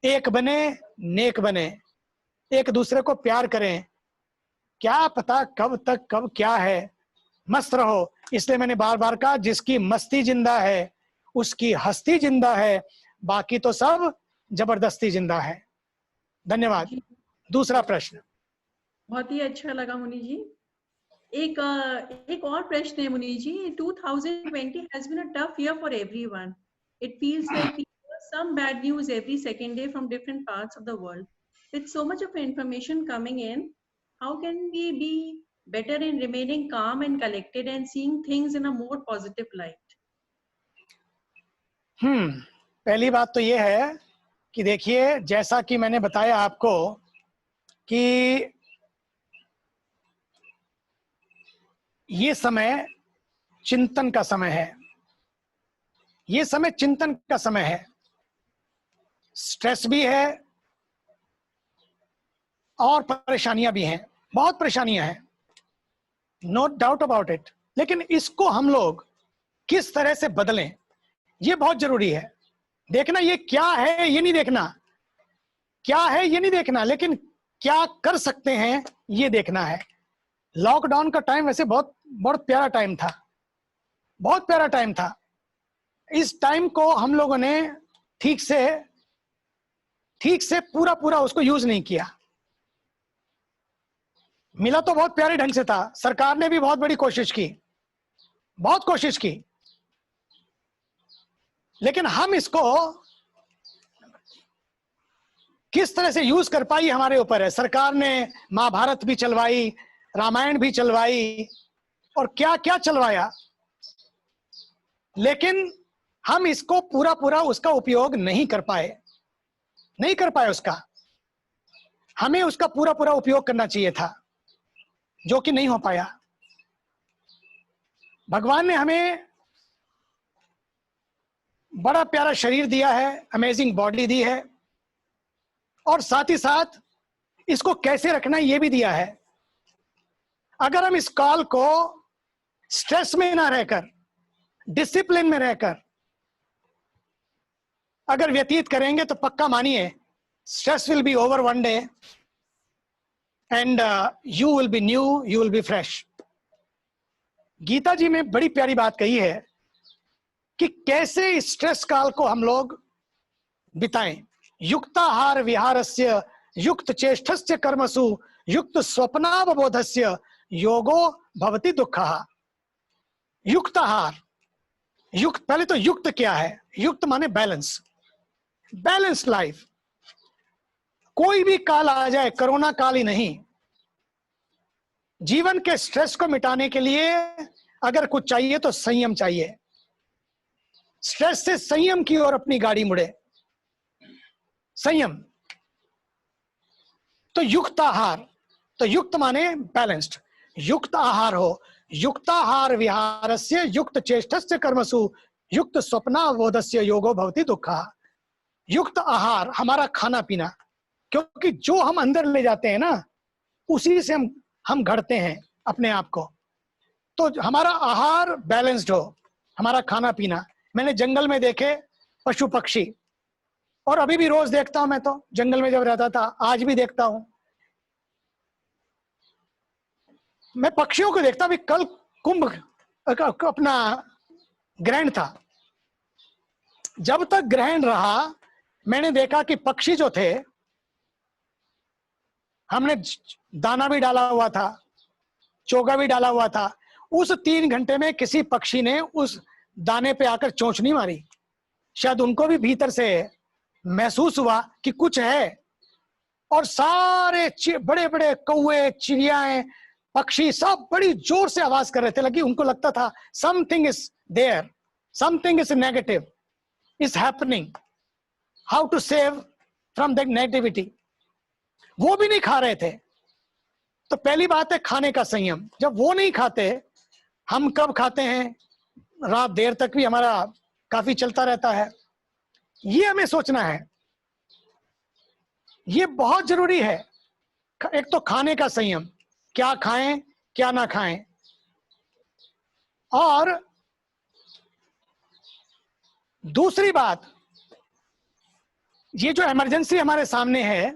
एक बने, नेक बने, एक दूसरे को प्यार करें। क्या पता कब तक कब क्या है, मस्त रहो। इसलिए मैंने बार बार कहा, जिसकी मस्ती जिंदा है उसकी हस्ती जिंदा है, बाकी तो सब जबरदस्ती जिंदा है। धन्यवाद। दूसरा प्रश्न। बहुत ही अच्छा लगा मुनि जी। एक और प्रश्न है मुनि जी। 2020 has been a tough year for everyone. It feels like we hear some bad news every second day from different parts of the world. With so much of information coming in, how can we be better in remaining calm and collected and seeing things in a more positive light? पहली बात तो ये है कि देखिए, जैसा कि मैंने बताया आपको कि ये समय चिंतन का समय है। ये समय चिंतन का समय है। स्ट्रेस भी है और परेशानियां भी हैं, बहुत परेशानियां हैं, नो डाउट अबाउट इट। लेकिन इसको हम लोग किस तरह से बदलें, ये बहुत जरूरी है। देखना ये क्या है ये नहीं देखना, क्या है ये नहीं देखना, लेकिन क्या कर सकते हैं ये देखना है। लॉकडाउन का टाइम वैसे बहुत बहुत प्यारा टाइम था, बहुत प्यारा टाइम था। इस टाइम को हम लोगों ने ठीक से पूरा उसको यूज नहीं किया। मिला तो बहुत प्यारे ढंग से था, सरकार ने भी बहुत बड़ी कोशिश की, बहुत कोशिश की, लेकिन हम इसको किस तरह से यूज कर पाई हमारे ऊपर है। सरकार ने महाभारत भी चलवाई, रामायण भी चलवाई और क्या क्या चलवाया, लेकिन हम इसको पूरा उसका उपयोग नहीं कर पाए, नहीं कर पाए उसका। हमें उसका पूरा उपयोग करना चाहिए था, जो कि नहीं हो पाया। भगवान ने हमें बड़ा प्यारा शरीर दिया है, अमेजिंग बॉडी दी है, और साथ ही साथ इसको कैसे रखना ये भी दिया है। अगर हम इस काल को स्ट्रेस में ना रहकर, डिसिप्लिन में रहकर अगर व्यतीत करेंगे तो पक्का मानिए, stress will be over one day and you will be new, you will be fresh. Gita ji में बड़ी प्यारी बात कही है कि कैसे इस स्ट्रेस काल को हम लोग बिताएं। युक्ताहार विहारस्य युक्त चेष्टस्य कर्मसु युक्त स्वप्नावबोधस्य योगो भवति दुःखः। युक्ताहार, युक्त, पहले तो युक्त क्या है? युक्त माने बैलेंस, बैलेंस लाइफ। कोई भी काल आ जाए, कोरोना काल ही नहीं, जीवन के स्ट्रेस को मिटाने के लिए अगर कुछ चाहिए तो संयम चाहिए। स्ट्रेस से संयम की ओर अपनी गाड़ी मुड़े, संयम। तो युक्त आहार, तो युक्त माने बैलेंस्ड, युक्त आहार हो। युक्ताहार विहारस्य युक्त चेष्टस्य कर्मसु युक्त स्वप्नावबोधस्य योगो भवति दुःखः। युक्त आहार हमारा खाना पीना, क्योंकि जो हम अंदर ले जाते हैं ना, उसी से हम घड़ते हैं अपने आप को। तो हमारा आहार बैलेंस्ड हो, हमारा खाना पीना। मैंने जंगल में देखे पशु पक्षी, और अभी भी रोज देखता हूं। मैं तो जंगल में जब रहता था, आज भी देखता हूं। मैं पक्षियों को देखता भी। कल कुंभ अपना ग्रहण था, जब तक ग्रहण रहा मैंने देखा कि पक्षी जो थे, हमने दाना भी डाला हुआ था, चोगा भी डाला हुआ था, उस 3 घंटे में किसी पक्षी ने उस दाने पे आकर चोंच नहीं मारी। शायद उनको भी भीतर से महसूस हुआ कि कुछ है। और सारे बड़े बड़े कौवे, चिड़ियाएं, पक्षी सब बड़ी जोर से आवाज कर रहे थे। लगी उनको लगता था something is there, something is negative is happening, how to save from that negativity. वो भी नहीं खा रहे थे। तो पहली बात है खाने का संयम। जब वो नहीं खाते हम कब खाते हैं, रात देर तक भी हमारा काफी चलता रहता है, ये हमें सोचना है। ये बहुत जरूरी है। एक तो खाने का संयम, क्या खाएं क्या ना खाएं, और दूसरी बात, ये जो इमरजेंसी हमारे सामने है,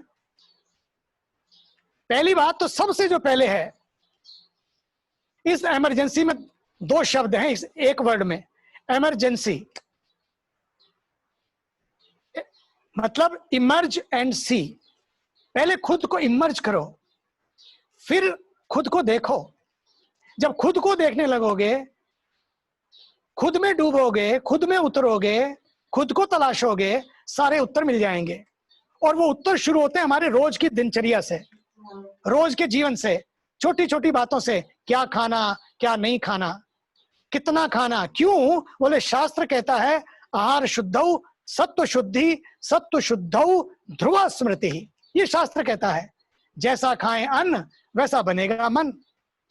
पहली बात तो सबसे जो पहले है, इस इमरजेंसी में दो शब्द हैं इस एक वर्ड में, इमरजेंसी मतलब इमर्ज एंड सी। पहले खुद को इमर्ज करो, फिर खुद को देखो। जब खुद को देखने लगोगे, खुद में डूबोगे, खुद में उतरोगे, खुद को तलाशोगे, सारे उत्तर मिल जाएंगे। और वो उत्तर शुरू होते हैं हमारे रोज की दिनचर्या से, रोज के जीवन से, छोटी छोटी बातों से। क्या खाना, क्या नहीं खाना, कितना खाना। क्यों? बोले शास्त्र कहता है आहार शुद्धौ सत्व शुद्धि, सत्व शुद्धौ ध्रुव स्मृति। ये शास्त्र कहता है जैसा खाएं अन्न वैसा बनेगा मन।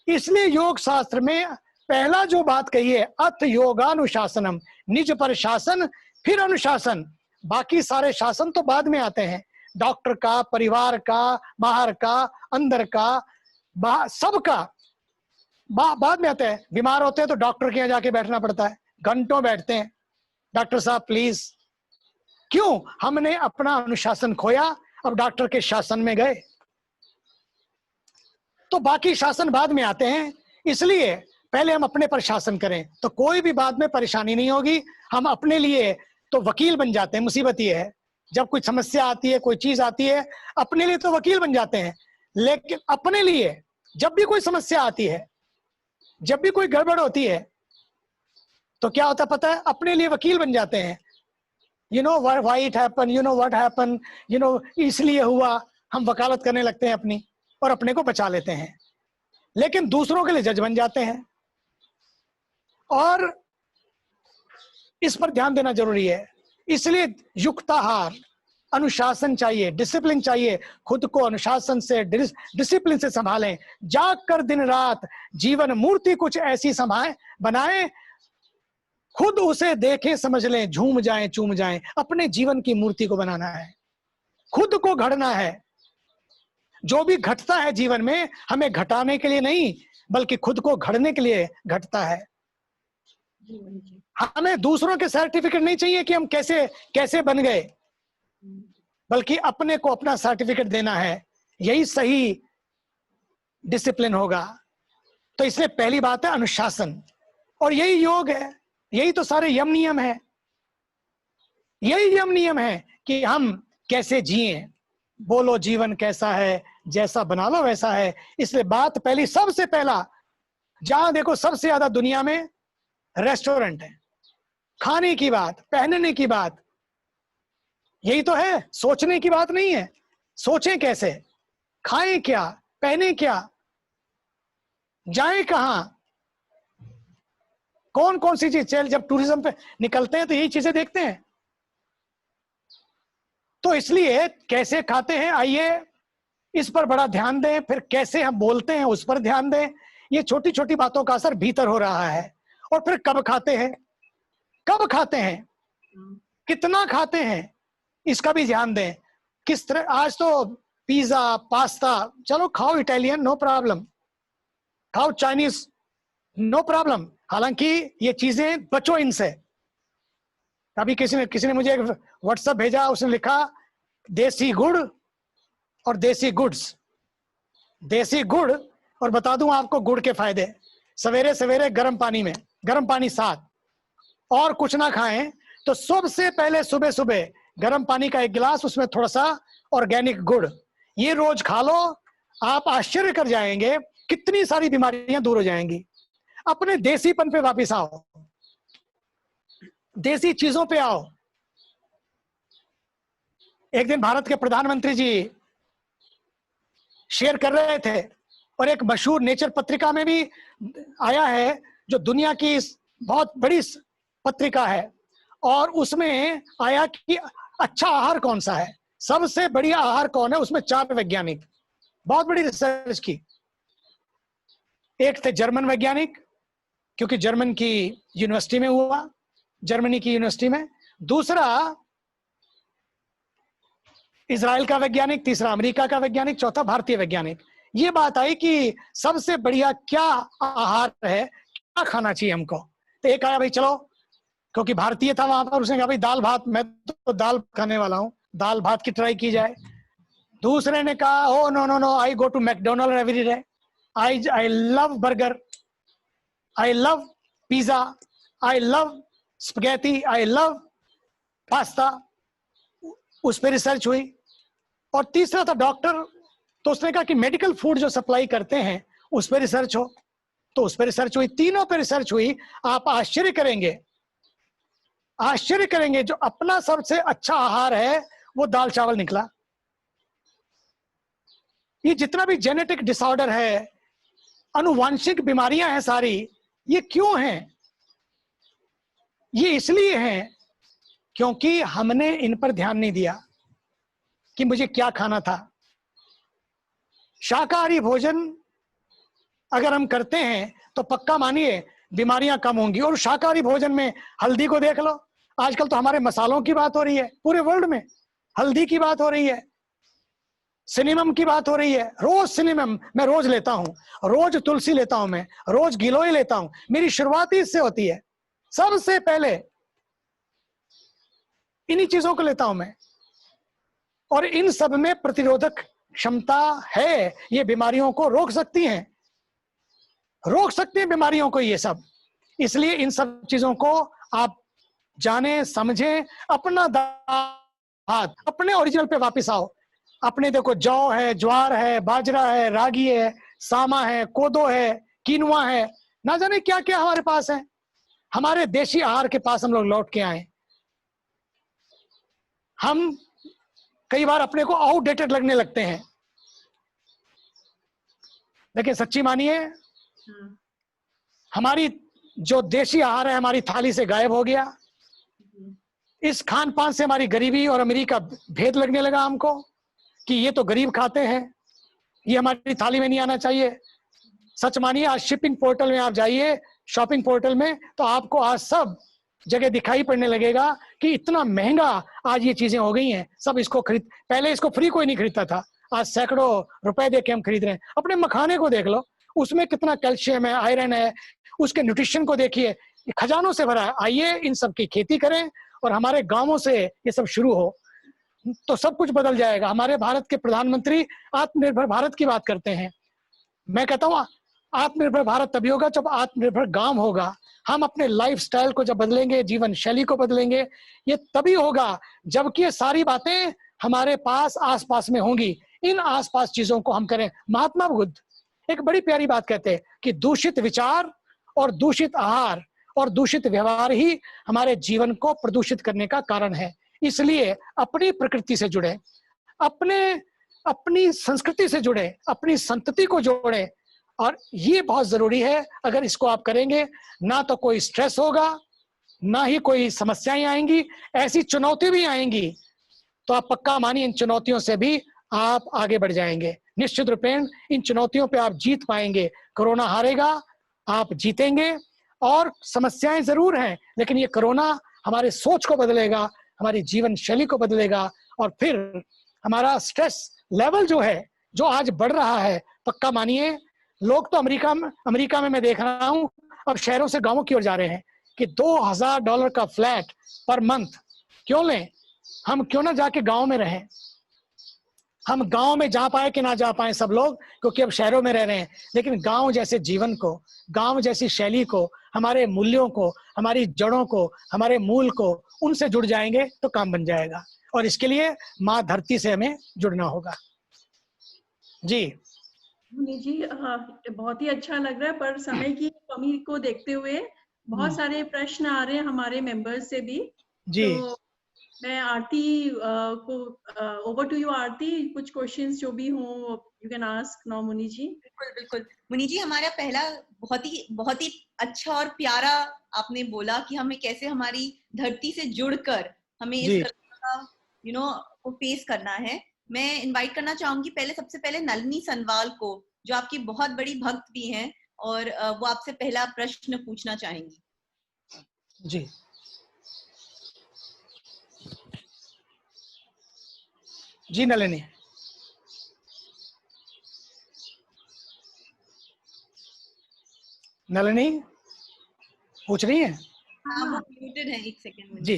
इसलिए योग शास्त्र में पहला जो बात कही है, अथ योगानुशासनम, निज पर शासन फिर अनुशासन। बाकी सारे शासन तो बाद में आते हैं, डॉक्टर का, परिवार का, बाहर का, अंदर का, सबका बाद में आते हैं। बीमार होते हैं तो डॉक्टर के यहाँ जाके बैठना पड़ता है, घंटों बैठते हैं, डॉक्टर साहब प्लीज। क्यों? हमने अपना अनुशासन खोया, अब डॉक्टर के शासन में गए। तो बाकी शासन बाद में आते हैं। इसलिए पहले हम अपने पर शासन करें तो कोई भी बाद में परेशानी नहीं होगी। हम अपने लिए तो वकील बन जाते हैं। मुसीबत ये है, जब कोई समस्या आती है, कोई चीज आती है, अपने लिए तो वकील बन जाते हैं। लेकिन अपने लिए जब भी कोई समस्या आती है, जब भी कोई गड़बड़ होती है, तो क्या होता पता है? अपने लिए वकील बन जाते हैं। You know why it happen, you know what happen, you know इसलिए हुआ। हम वकालत करने लगते हैं अपनी, और अपने को बचा लेते हैं। लेकिन दूसरों के लिए जज बन जाते हैं। और इस पर ध्यान देना जरूरी है। इसलिए युक्ताहार, अनुशासन चाहिए, डिसिप्लिन चाहिए। खुद को अनुशासन से, डिसिप्लिन से संभालें। जाग कर दिन रात जीवन मूर्ति कुछ ऐसी बनाएं, खुद उसे देखें समझ लें, झूम जाएं चूम जाएं। अपने जीवन की मूर्ति को बनाना है, खुद को घड़ना है। जो भी घटता है जीवन में, हमें घटाने के लिए नहीं बल्कि खुद को घड़ने के लिए घटता है। हमें दूसरों के सर्टिफिकेट नहीं चाहिए कि हम कैसे कैसे बन गए, बल्कि अपने को अपना सर्टिफिकेट देना है। यही सही डिसिप्लिन होगा। तो इसलिए पहली बात है अनुशासन, और यही योग है। यही तो सारे यम नियम है। यही यम नियम है कि हम कैसे जिए। बोलो जीवन कैसा है, जैसा बना लो वैसा है। इसलिए बात पहली, सबसे पहला, जहां देखो सबसे ज्यादा दुनिया में रेस्टोरेंट है, खाने की बात, पहनने की बात, यही तो है। सोचने की बात नहीं है। सोचें कैसे, खाएं क्या, पहने क्या, जाएं कहां, कौन कौन सी चीज। चल जब टूरिज्म पे निकलते हैं तो यही चीजें देखते हैं। तो इसलिए कैसे खाते हैं, आइए इस पर बड़ा ध्यान दें। फिर कैसे हम बोलते हैं उस पर ध्यान दें। ये छोटी छोटी बातों का असर भीतर हो रहा है। और फिर कब खाते हैं, कब खाते हैं, कितना खाते हैं, इसका भी ध्यान दें। किस तरह, आज तो पिज्जा, पास्ता, चलो खाओ इटालियन, नो प्रॉब्लम, खाओ चाइनीज, नो प्रॉब्लम। हालांकि ये चीजें बचो इनसे। अभी किसी ने मुझे एक व्हाट्सएप भेजा, उसने लिखा देसी गुड़ और देसी गुड्स। देसी गुड़, और बता दूं आपको गुड़ के फायदे, सवेरे सवेरे गर्म पानी में, गर्म पानी साथ, और कुछ ना खाएं तो सबसे पहले सुबह सुबह गर्म पानी का एक गिलास, उसमें थोड़ा सा ऑर्गेनिक गुड़, ये रोज खा लो। आप आश्चर्य कर जाएंगे कितनी सारी बीमारियां दूर हो जाएंगी। अपने देसीपन पे वापस आओ, देसी चीजों पे आओ। एक दिन भारत के प्रधानमंत्री जी शेयर कर रहे थे, और एक मशहूर नेचर पत्रिका में भी आया है, जो दुनिया की बहुत बड़ी पत्रिका है, और उसमें आया कि अच्छा आहार कौन सा है, सबसे बढ़िया आहार कौन है। उसमें 4 वैज्ञानिक, बहुत बड़ी रिसर्च की। एक थे जर्मन वैज्ञानिक, क्योंकि जर्मन की यूनिवर्सिटी में हुआ, जर्मनी की यूनिवर्सिटी में। दूसरा इजराइल का वैज्ञानिक, तीसरा अमेरिका का वैज्ञानिक, चौथा भारतीय वैज्ञानिक। ये बात आई कि सबसे बढ़िया क्या आहार है, क्या खाना चाहिए हमको। तो एक आया भाई चलो, क्योंकि भारतीय था वहां पर, उसने कहा भाई दाल भात, मैं तो दाल खाने वाला हूँ, दाल भात की ट्राई की जाए। दूसरे ने कहा oh no no no, I go to McDonald every day, I love burger, I love pizza, I love spaghetti, I love pasta. उस पर रिसर्च हुई। और तीसरा था डॉक्टर, तो उसने कहा कि मेडिकल फूड जो सप्लाई करते हैं उस पर रिसर्च हो, तो उस पर रिसर्च हुई। तीनों पर रिसर्च हुई। आप आश्चर्य करेंगे, आश्चर्य करेंगे, जो अपना सबसे अच्छा आहार है वो दाल चावल निकला। ये जितना भी जेनेटिक डिसऑर्डर है, अनुवांशिक बीमारियां हैं सारी, ये क्यों हैं? ये इसलिए हैं क्योंकि हमने इन पर ध्यान नहीं दिया कि मुझे क्या खाना था। शाकाहारी भोजन अगर हम करते हैं तो पक्का मानिए बीमारियां कम होंगी। और शाकाहारी भोजन में हल्दी को देख लो, आजकल तो हमारे मसालों की बात हो रही है, पूरे वर्ल्ड में हल्दी की बात हो रही है, सिनेमम की बात हो रही है। रोज सिनेमम मैं रोज लेता हूं, रोज तुलसी लेता हूं, मैं रोज गिलोय लेता हूं। मेरी शुरुआत ही इससे होती है, सबसे पहले इन्हीं चीजों को लेता हूं मैं। और इन सब में प्रतिरोधक क्षमता है, ये बीमारियों को रोक सकती हैं, रोक सकते हैं बीमारियों को ये सब। इसलिए इन सब चीजों को आप जाने समझें, अपना हाथ अपने ओरिजिनल पे वापस आओ। अपने देखो जौ है, ज्वार है, बाजरा है, रागी है, सामा है, कोदो है, कीनुआ है, ना जाने क्या क्या हमारे पास है। हमारे देशी आहार के पास हम लोग लौट के आए। हम कई बार अपने को आउटडेटेड लगने लगते हैं, लेकिन सच्ची मानिए हमारी जो देशी आहार है हमारी थाली से गायब हो गया। इस खान पान से हमारी गरीबी और अमीरी का भेद लगने लगा हमको कि ये तो गरीब खाते हैं, ये हमारी थाली में नहीं आना चाहिए। सच मानिए आज शिपिंग पोर्टल में आप जाइए, शॉपिंग पोर्टल में, तो आपको आज सब जगह दिखाई पड़ने लगेगा कि इतना महंगा आज ये चीजें हो गई हैं। सब इसको खरीद, पहले इसको फ्री कोई नहीं खरीदता था, आज सैकड़ों रुपए दे के हम खरीद रहे हैं। अपने मखाने को देख लो, उसमें कितना कैल्शियम है, आयरन है, उसके न्यूट्रिशन को देखिए, खजानों से भरा है। आइए इन सब की खेती करें और हमारे गांवों से ये सब शुरू हो तो सब कुछ बदल जाएगा। हमारे भारत के प्रधानमंत्री आत्मनिर्भर भारत की बात करते हैं। मैं कहता हूँ आत्मनिर्भर भारत तभी होगा जब आत्मनिर्भर गांव होगा। हम अपने लाइफस्टाइल को जब बदलेंगे, जीवन शैली को बदलेंगे, ये तभी होगा जबकि ये सारी बातें हमारे पास आसपास में होंगी। इन आसपास चीजों को हम करें। महात्मा बुद्ध एक बड़ी प्यारी बात कहते हैं कि दूषित विचार और दूषित आहार और दूषित व्यवहार ही हमारे जीवन को प्रदूषित करने का कारण है। इसलिए अपनी प्रकृति से जुड़े, अपनी संस्कृति से जुड़े, अपनी संतति को जोड़े, और ये बहुत जरूरी है। अगर इसको आप करेंगे ना तो कोई स्ट्रेस होगा, ना ही कोई समस्याएं आएंगी। ऐसी चुनौती भी आएंगी तो आप पक्का मानिए इन चुनौतियों से भी आप आगे बढ़ जाएंगे। निश्चित रूपेण इन चुनौतियों पे आप जीत पाएंगे। कोरोना हारेगा, आप जीतेंगे। और समस्याएं जरूर हैं, लेकिन ये कोरोना हमारे सोच को बदलेगा, हमारी जीवन शैली को बदलेगा, और फिर हमारा स्ट्रेस लेवल जो है, जो आज बढ़ रहा है, पक्का मानिए लोग तो अमेरिका में मैं देख रहा हूं अब शहरों से गांवों की ओर जा रहे हैं कि $2000 का फ्लैट पर मंथ क्यों लें, हम क्यों ना जाके गांव में रहें। हम गांव में जा पाए कि ना जा पाए सब लोग, क्योंकि अब शहरों में रह रहे हैं, लेकिन गांव जैसे जीवन को, गांव जैसी शैली को, हमारे मूल्यों को, हमारी जड़ों को, हमारे मूल को, उनसे जुड़ जाएंगे तो काम बन जाएगा। और इसके लिए माँ धरती से हमें जुड़ना होगा। जी मुनि जी, बहुत ही अच्छा लग रहा है, पर समय की कमी को देखते हुए बहुत सारे प्रश्न आ रहे हैं हमारे मेंबर्स से भी। जी तो मैं आरती को ओवर टू यू आरती, कुछ क्वेश्चंस जो भी हों यू कैन आस्क नाउ मुनि जी। बिल्कुल बिल्कुल मुनि जी, हमारा पहला बहुत ही अच्छा और प्यारा आपने बोला कि हमें कैसे हमारी धरती से जुड़कर हमें इस का को फेस करना है। मैं इनवाइट करना चाहूंगी सबसे पहले नलिनी सनवाल को, जो आपकी बहुत बड़ी भक्त भी हैं, और वो आपसे पहला प्रश्न पूछना चाहेंगी। जी जी नलिनी, नलिनी पूछ रही है? हाँ, वो म्यूटेड है, एक सेकंड में। जी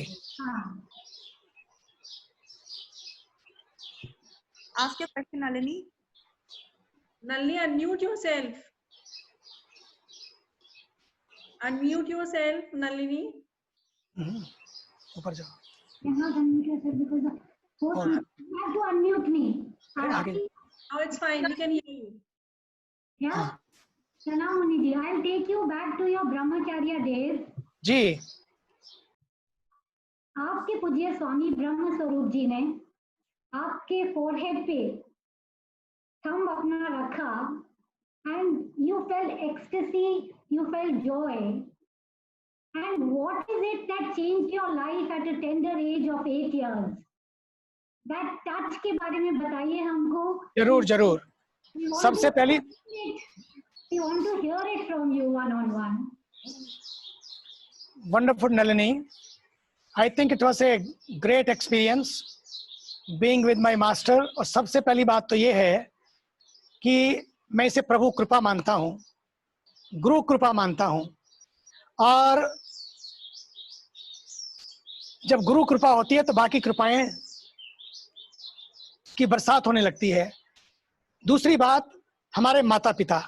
ask your question Nalini. Nalini, unmute yourself. Unmute yourself, Nalini. ऊपर जाओ। cannot unmute yourself because of और you have to unmute me. आगे Now it's fine. We can hear you. Yeah. हाँ। Pranam Muniji, I'll take you back to your Brahmacharya days. जी आपके पूज्य स्वामी ब्रह्म स्वरूप जी ने आपके फोरहेड पे थंब अपना रखा and you felt ecstasy, you felt joy. And what is it that changed your life at a tender age of 8 years? That touch के बारे में बताइए हमको। जरूर जरूर। We want सबसे to पहली We want to hear it from you one on one. wonderful Nalini, I think it was a great experience being with my master। और सबसे पहली बात तो ये है कि मैं इसे प्रभु कृपा मानता हूँ, गुरु कृपा मानता हूँ। और जब गुरु कृपा होती है तो बाकी कृपाएं की बरसात होने लगती है। दूसरी बात, हमारे माता पिता,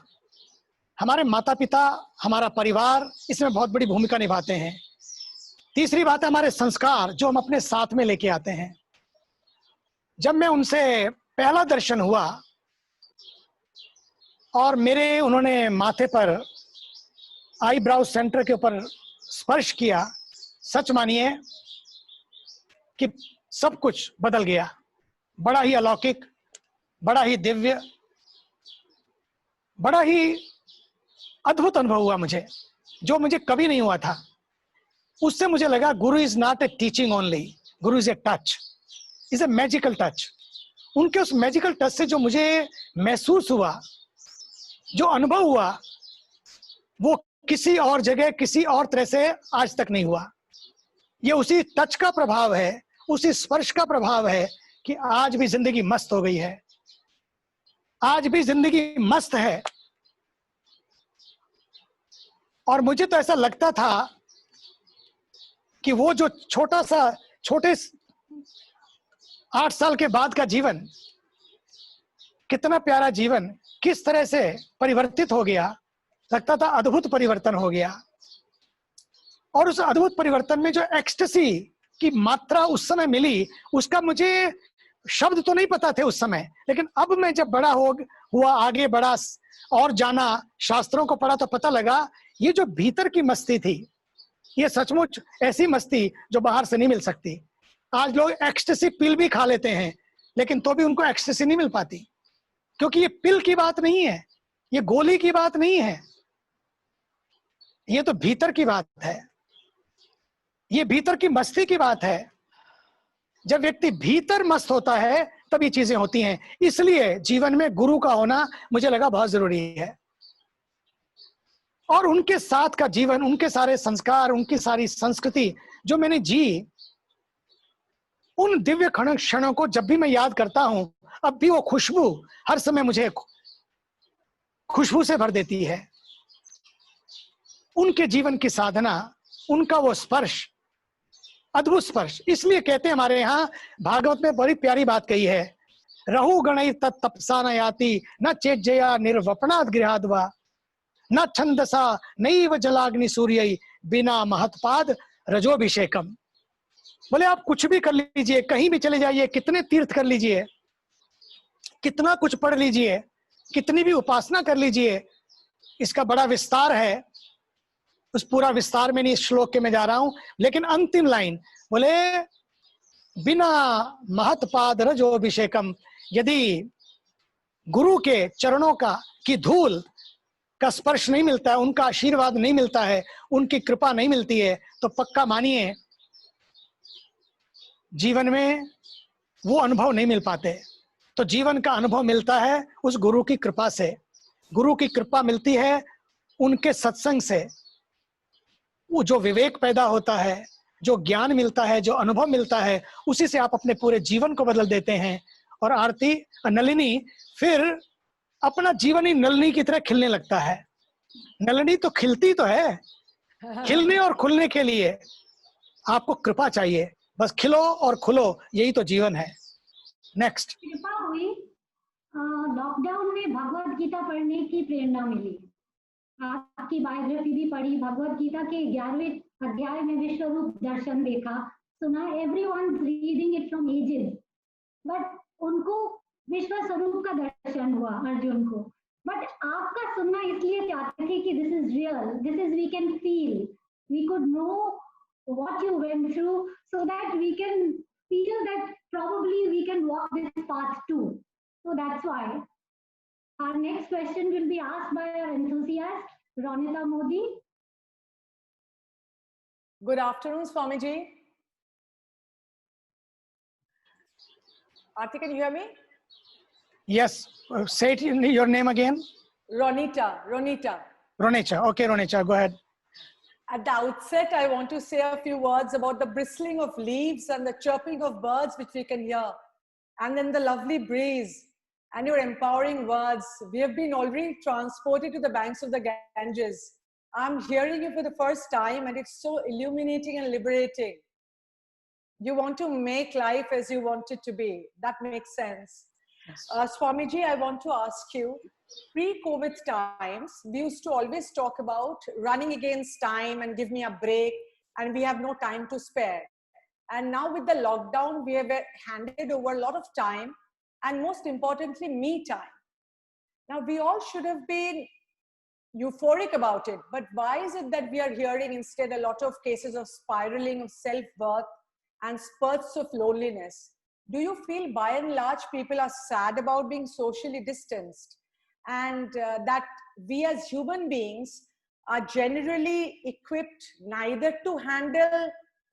हमारा परिवार इसमें बहुत बड़ी भूमिका निभाते हैं। तीसरी बात है हमारे संस्कार जो हम अपने साथ में लेके आते हैं। जब मैं उनसे पहला दर्शन हुआ और मेरे उन्होंने माथे पर आईब्राउ सेंटर के ऊपर स्पर्श किया, सच मानिए कि सब कुछ बदल गया। बड़ा ही अलौकिक, बड़ा ही दिव्य, बड़ा ही अद्भुत अनुभव हुआ मुझे, जो मुझे कभी नहीं हुआ था। उससे मुझे लगा guru is not a teaching only, guru is a touch, is a magical touch. उनके उस मैजिकल टच से जो मुझे महसूस हुआ, जो अनुभव हुआ, वो किसी और जगह किसी और तरह से आज तक नहीं हुआ। ये उसी टच का प्रभाव है, उसी स्पर्श का प्रभाव है कि आज भी जिंदगी मस्त हो गई है, आज भी जिंदगी मस्त है। और मुझे तो ऐसा लगता था कि वो जो छोटे 8 साल के बाद का जीवन, कितना प्यारा जीवन, किस तरह से परिवर्तित हो गया। लगता था अद्भुत परिवर्तन हो गया। और उस अद्भुत परिवर्तन में जो एक्सटेसी की मात्रा उस समय मिली, उसका मुझे शब्द तो नहीं पता थे उस समय, लेकिन अब मैं जब बड़ा हुआ, आगे बढ़ा और जाना, शास्त्रों को पढ़ा, तो पता लगा ये जो भीतर की मस्ती थी, ये सचमुच ऐसी मस्ती जो बाहर से नहीं मिल सकती। आज लोग एक्सटेसी पिल भी खा लेते हैं, लेकिन तो भी उनको एक्सटेसी नहीं मिल पाती, क्योंकि ये पिल की बात नहीं है, ये गोली की बात नहीं है, ये तो भीतर की बात है, ये भीतर की मस्ती की बात है। जब व्यक्ति भीतर मस्त होता है तब ये चीजें होती हैं। इसलिए जीवन में गुरु का होना मुझे लगा बहुत जरूरी है। और उनके साथ का जीवन, उनके सारे संस्कार, उनकी सारी संस्कृति जो मैंने जी, उन दिव्य क्षणों को जब भी मैं याद करता हूं, अब भी वो खुशबू हर समय मुझे खुशबू से भर देती है। उनके जीवन की साधना, उनका वो स्पर्श, अद्भुत स्पर्श। इसलिए कहते हैं हमारे यहाँ भागवत में बड़ी प्यारी बात कही है, रहु गणै तत्तपसा न याति न चेज्जया निर्वपनात् गृहाद्वा न छंदसा नैव जलाग्नि सूर्यै बिना महत्पाद रजोभिषेकम। बोले आप कुछ भी कर लीजिए, कहीं भी चले जाइए, कितने तीर्थ कर लीजिए, कितना कुछ पढ़ लीजिए, कितनी भी उपासना कर लीजिए, इसका बड़ा विस्तार है। उस पूरा विस्तार में नहीं इस श्लोक के मैं जा रहा हूं, लेकिन अंतिम लाइन बोले बिना महत्पाद रजोभिषेकम। यदि गुरु के चरणों की धूल का स्पर्श नहीं मिलता है, उनका आशीर्वाद नहीं मिलता है, उनकी कृपा नहीं मिलती है, तो पक्का मानिए जीवन में वो अनुभव नहीं मिल पाते। तो जीवन का अनुभव मिलता है उस गुरु की कृपा से। गुरु की कृपा मिलती है उनके सत्संग से वो जो विवेक पैदा होता है, जो ज्ञान मिलता है, जो अनुभव मिलता है, उसी से आप अपने पूरे जीवन को बदल देते हैं। और आरती नलिनी फिर अपना जीवन ही नलिनी की तरह खिलने लगता है। नलिनी तो खिलती तो है, खिलने और खुलने के लिए आपको कृपा चाहिए। बस खिलो और खुलो, यही तो जीवन है। नेक्स्ट। कृपा हुई, लॉकडाउन में भगवत गीता पढ़ने की प्रेरणा मिली। आपकी बायोग्राफी भी पढ़ी, भगवत गीता के 11वें अध्याय में विश्व रूप दर्शन देखा, सुना। Everyone reading it from ages, but उनको विश्व स्वरूप का दर्शन हुआ, अर्जुन को। बट आपका सुनना इसलिए चाहते थे कि this is real, this is we can feel, we could know what you went through, so that we can feel that probably we can walk this path too. So that's why our next question will be asked by our enthusiast, Ronita Modi. Good afternoon, Swamiji. Aarti, can you hear me? Yes, say your name again. Ronita. Ronecha. Okay, Ronecha, go ahead. At the outset, I want to say a few words about the bristling of leaves and the chirping of birds which we can hear, and then the lovely breeze and your empowering words. We have been already transported to the banks of the Ganges. I'm hearing you for the first time, and it's so illuminating and liberating. You want to make life as you want it to be. That makes sense. Yes. Swamiji, I want to ask you, pre-COVID times, we used to always talk about running against time and give me a break, and we have no time to spare. And now with the lockdown, we have handed over a lot of time, and most importantly, me time. Now, we all should have been euphoric about it, but why is it that we are hearing instead a lot of cases of spiraling of self-worth and spurts of loneliness? Do you feel by and large people are sad about being socially distanced, and that we as human beings are generally equipped neither to handle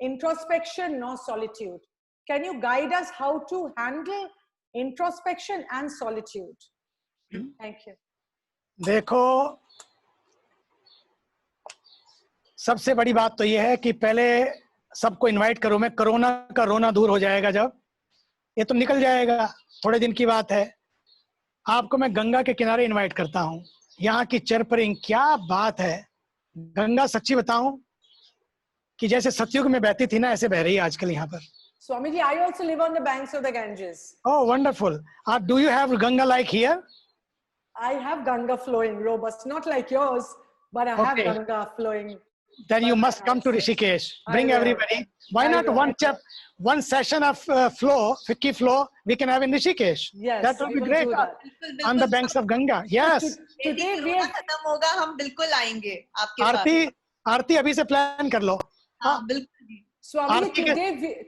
introspection nor solitude? Can you guide us how to handle introspection and solitude? Thank you. देखो, सबसे बड़ी बात तो यह है कि पहले सबको इनवाइट करो। मैं कोरोना का रोना दूर हो जाएगा जब, ये तो निकल जाएगा, थोड़े दिन की बात है। आपको मैं गंगा के किनारे इनवाइट करता हूँ। यहाँ की चरपरिंग क्या बात है। गंगा सच्ची बताऊं कि जैसे सतयुग में बहती थी ना, ऐसे बह रही है आजकल यहाँ पर। Swamiji, I also live on the banks of the Ganges. Oh, wonderful. Do you have Ganga like here? I have Ganga flowing, robust, not like yours, but I have Ganga flowing. Then you must come to Rishikesh. Bring everybody. Why not one session of flow, Ficky flow, we can have in Rishikesh? Yes, that would be great. On the banks of Ganga. Yes. Today we have खत्म होगा, हम बिल्कुल आएंगे आपके पास। आरती अभी से plan कर लो। हाँ, बिल्कुल। Swami,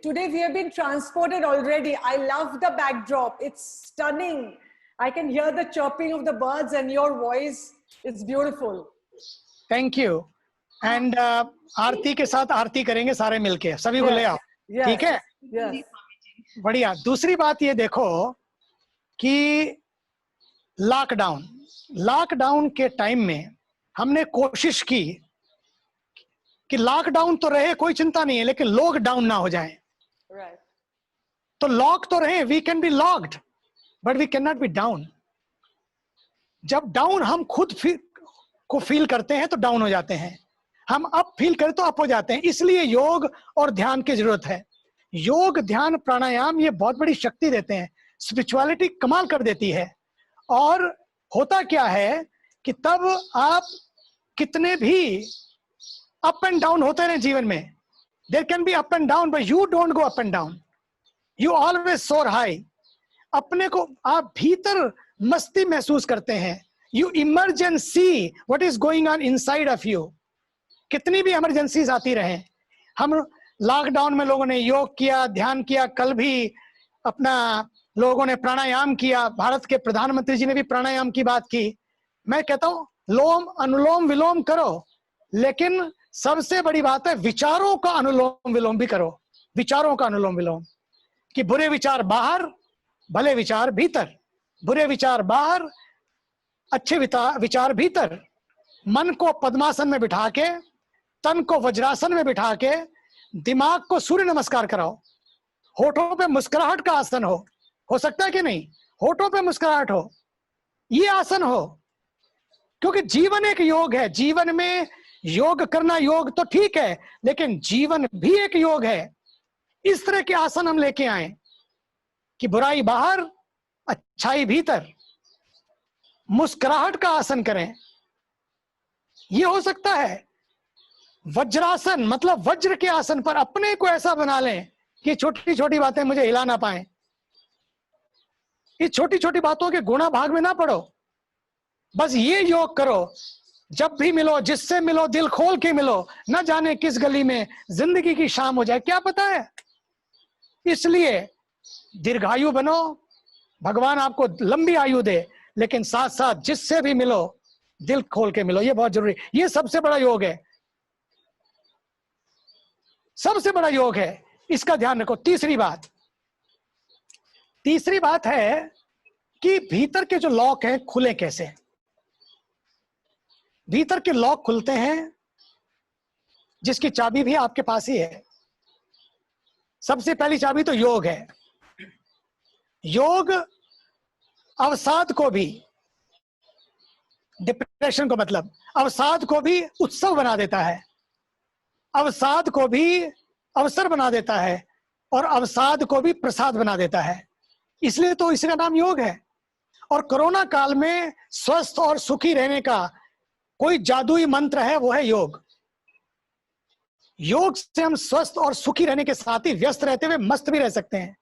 today we have been transported already. I love the backdrop. It's stunning. I can hear the chirping of the birds and your voice. It's beautiful. Thank you. And आरती के साथ आरती करेंगे सारे मिलके, सभी को ले आओ, ठीक है? Yes. बढ़िया। दूसरी बात ये देखो कि लॉकडाउन के टाइम में हमने कोशिश की कि लॉकडाउन तो रहे, कोई चिंता नहीं है, लेकिन लोग डाउन ना हो जाएं। Right. तो लॉक तो रहे, we can be locked but we can not be down. जब डाउन हम खुद को फील करते हैं तो डाउन हो जाते हैं, हम अप फील करें तो अप हो जाते हैं। इसलिए योग और ध्यान की जरूरत है। योग, ध्यान, प्राणायाम ये बहुत बड़ी शक्ति देते हैं, स्पिरिचुअलिटी कमाल कर देती है। और होता क्या है कि तब आप कितने भी अप एंड डाउन होते रहे जीवन में, there can be up and down but you don't go up and down, you always soar high. अपने को आप भीतर मस्ती महसूस करते हैं, you emerge and see what is going on inside of you. कितनी भी इमरजेंसीज आती रहे, हम लॉकडाउन में लोगों ने योग किया, ध्यान किया, कल भी अपना लोगों ने प्राणायाम किया, भारत के प्रधानमंत्री जी ने भी प्राणायाम की बात की। मैं कहता हूं लोम अनुलोम विलोम करो, लेकिन सबसे बड़ी बात है विचारों का अनुलोम विलोम भी करो। विचारों का अनुलोम विलोम कि बुरे विचार बाहर, भले विचार भीतर, बुरे विचार बाहर, अच्छे विचार भीतर। मन को पद्मासन में बिठा के, तन को वज्रासन में बिठा के, दिमाग को सूर्य नमस्कार कराओ। होठों पे मुस्कुराहट का आसन हो सकता है कि नहीं? होठों पे मुस्कुराहट हो, ये आसन हो, क्योंकि जीवन एक योग है। जीवन में योग करना, योग तो ठीक है, लेकिन जीवन भी एक योग है। इस तरह के आसन हम लेके आए कि बुराई बाहर, अच्छाई भीतर, मुस्कुराहट का आसन करें। ये हो सकता है। वज्रासन मतलब वज्र के आसन पर अपने को ऐसा बना लें कि छोटी छोटी बातें मुझे हिला ना पाए। ये छोटी छोटी बातों के गुणा भाग में ना पड़ो, बस ये योग करो। जब भी मिलो, जिससे मिलो, दिल खोल के मिलो। न जाने किस गली में जिंदगी की शाम हो जाए, क्या पता है। इसलिए दीर्घायु बनो, भगवान आपको लंबी आयु दे, लेकिन साथ साथ जिससे भी मिलो दिल खोल के मिलो। ये बहुत जरूरी, ये सबसे बड़ा योग है, सबसे बड़ा योग है। इसका ध्यान रखो। तीसरी बात है कि भीतर के जो लॉक हैं खुले कैसे। भीतर के लॉक खुलते हैं, जिसकी चाबी भी आपके पास ही है। सबसे पहली चाबी तो योग है। योग अवसाद को भी, डिप्रेशन को मतलब अवसाद को भी उत्सव बना देता है, अवसाद को भी अवसर बना देता है, और अवसाद को भी प्रसाद बना देता है। इसलिए तो इसका नाम योग है। और कोरोना काल में स्वस्थ और सुखी रहने का कोई जादुई मंत्र है, वो है योग। योग से हम स्वस्थ और सुखी रहने के साथ ही व्यस्त रहते हुए मस्त भी रह सकते हैं।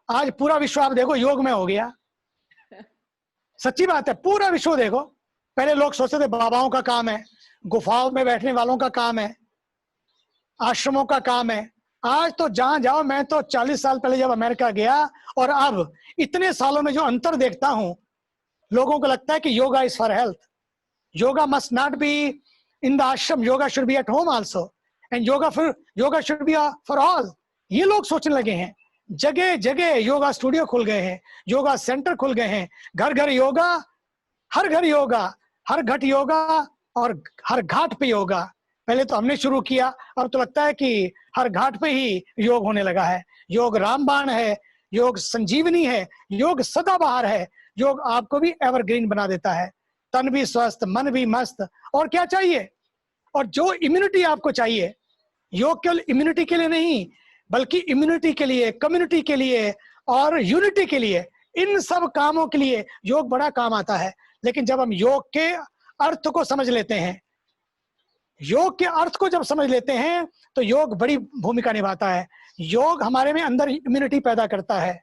आज पूरा विश्व आप देखो योग में हो गया। सच्ची बात है, पूरा विश्व देखो। पहले लोग सोचते थे बाबाओं का काम है, गुफाओं में बैठने वालों का काम है, आश्रमों का काम है। आज तो जहां जाओ, मैं तो 40 साल पहले जब अमेरिका गया और अब इतने सालों में जो अंतर देखता हूं, लोगों को लगता है कि yoga is for health, yoga must not be in the ashram, yoga should be at home also, and yoga should be for all. ये लोग सोचने लगे हैं। जगह जगह योगा स्टूडियो खुल गए हैं, योगा सेंटर खुल गए हैं, घर घर योगा, हर घर योगा, हर घट योगा, और हर घाट पे योगा। पहले तो हमने शुरू किया, अब तो लगता है कि हर घाट पे ही योग होने लगा है। योग रामबाण है, योग संजीवनी है, योग सदाबहार है। योग आपको भी एवरग्रीन बना देता है, तन भी स्वस्थ, मन भी मस्त। और क्या चाहिए? और जो इम्यूनिटी आपको चाहिए, योग केवल इम्यूनिटी के लिए नहीं, बल्कि इम्यूनिटी के लिए, कम्युनिटी के लिए और यूनिटी के लिए, इन सब कामों के लिए योग बड़ा काम आता है। लेकिन जब हम योग के अर्थ को समझ लेते हैं, योग के अर्थ को जब समझ लेते हैं, तो योग बड़ी भूमिका निभाता है। योग हमारे में अंदर इम्यूनिटी पैदा करता है,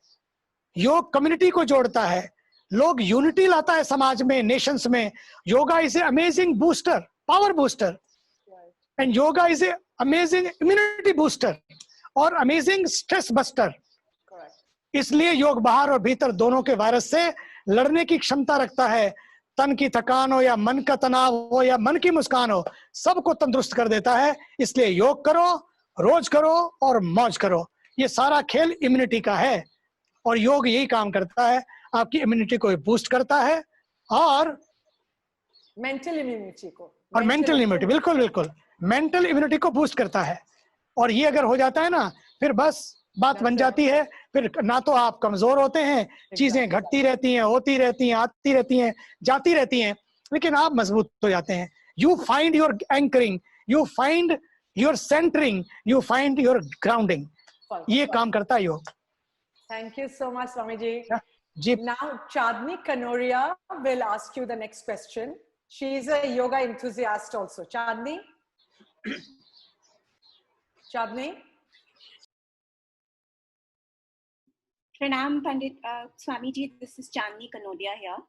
योग कम्युनिटी को जोड़ता है, लोग यूनिटी लाता है समाज में, नेशंस में। Yoga is a amazing booster, power booster, and yoga is a amazing immunity booster और अमेजिंग स्ट्रेस बस्टर। इसलिए योग बाहर और भीतर दोनों के वायरस से लड़ने की क्षमता रखता है। तन की थकान हो या मन का तनाव हो या मन की मुस्कान हो, सबको तंदुरुस्त कर देता है। इसलिए योग करो, रोज करो और मौज करो। ये सारा खेल इम्यूनिटी का है, और योग यही काम करता है, आपकी इम्यूनिटी को बूस्ट करता है और मेंटल इम्यूनिटी को, और मेंटल इम्यूनिटी, बिल्कुल बिल्कुल, मेंटल इम्यूनिटी को बूस्ट करता है। और ये अगर हो जाता है ना, फिर बस बात बन जाती है। फिर ना तो आप कमजोर होते हैं, चीजें घटती रहती हैं, होती रहती हैं, आती रहती हैं, जाती रहती हैं, लेकिन आप मजबूत हो जाते हैं। You find your anchoring, you find your centering, you find your grounding. ये काम करता है योग। Thank you so much, Swamiji. Ji. Now, Chandni Kanoria will ask you the next question. She is a yoga enthusiast also. Chandni? Chandni? Pranam Pandit Swamiji, this is Chandni Kanodia here.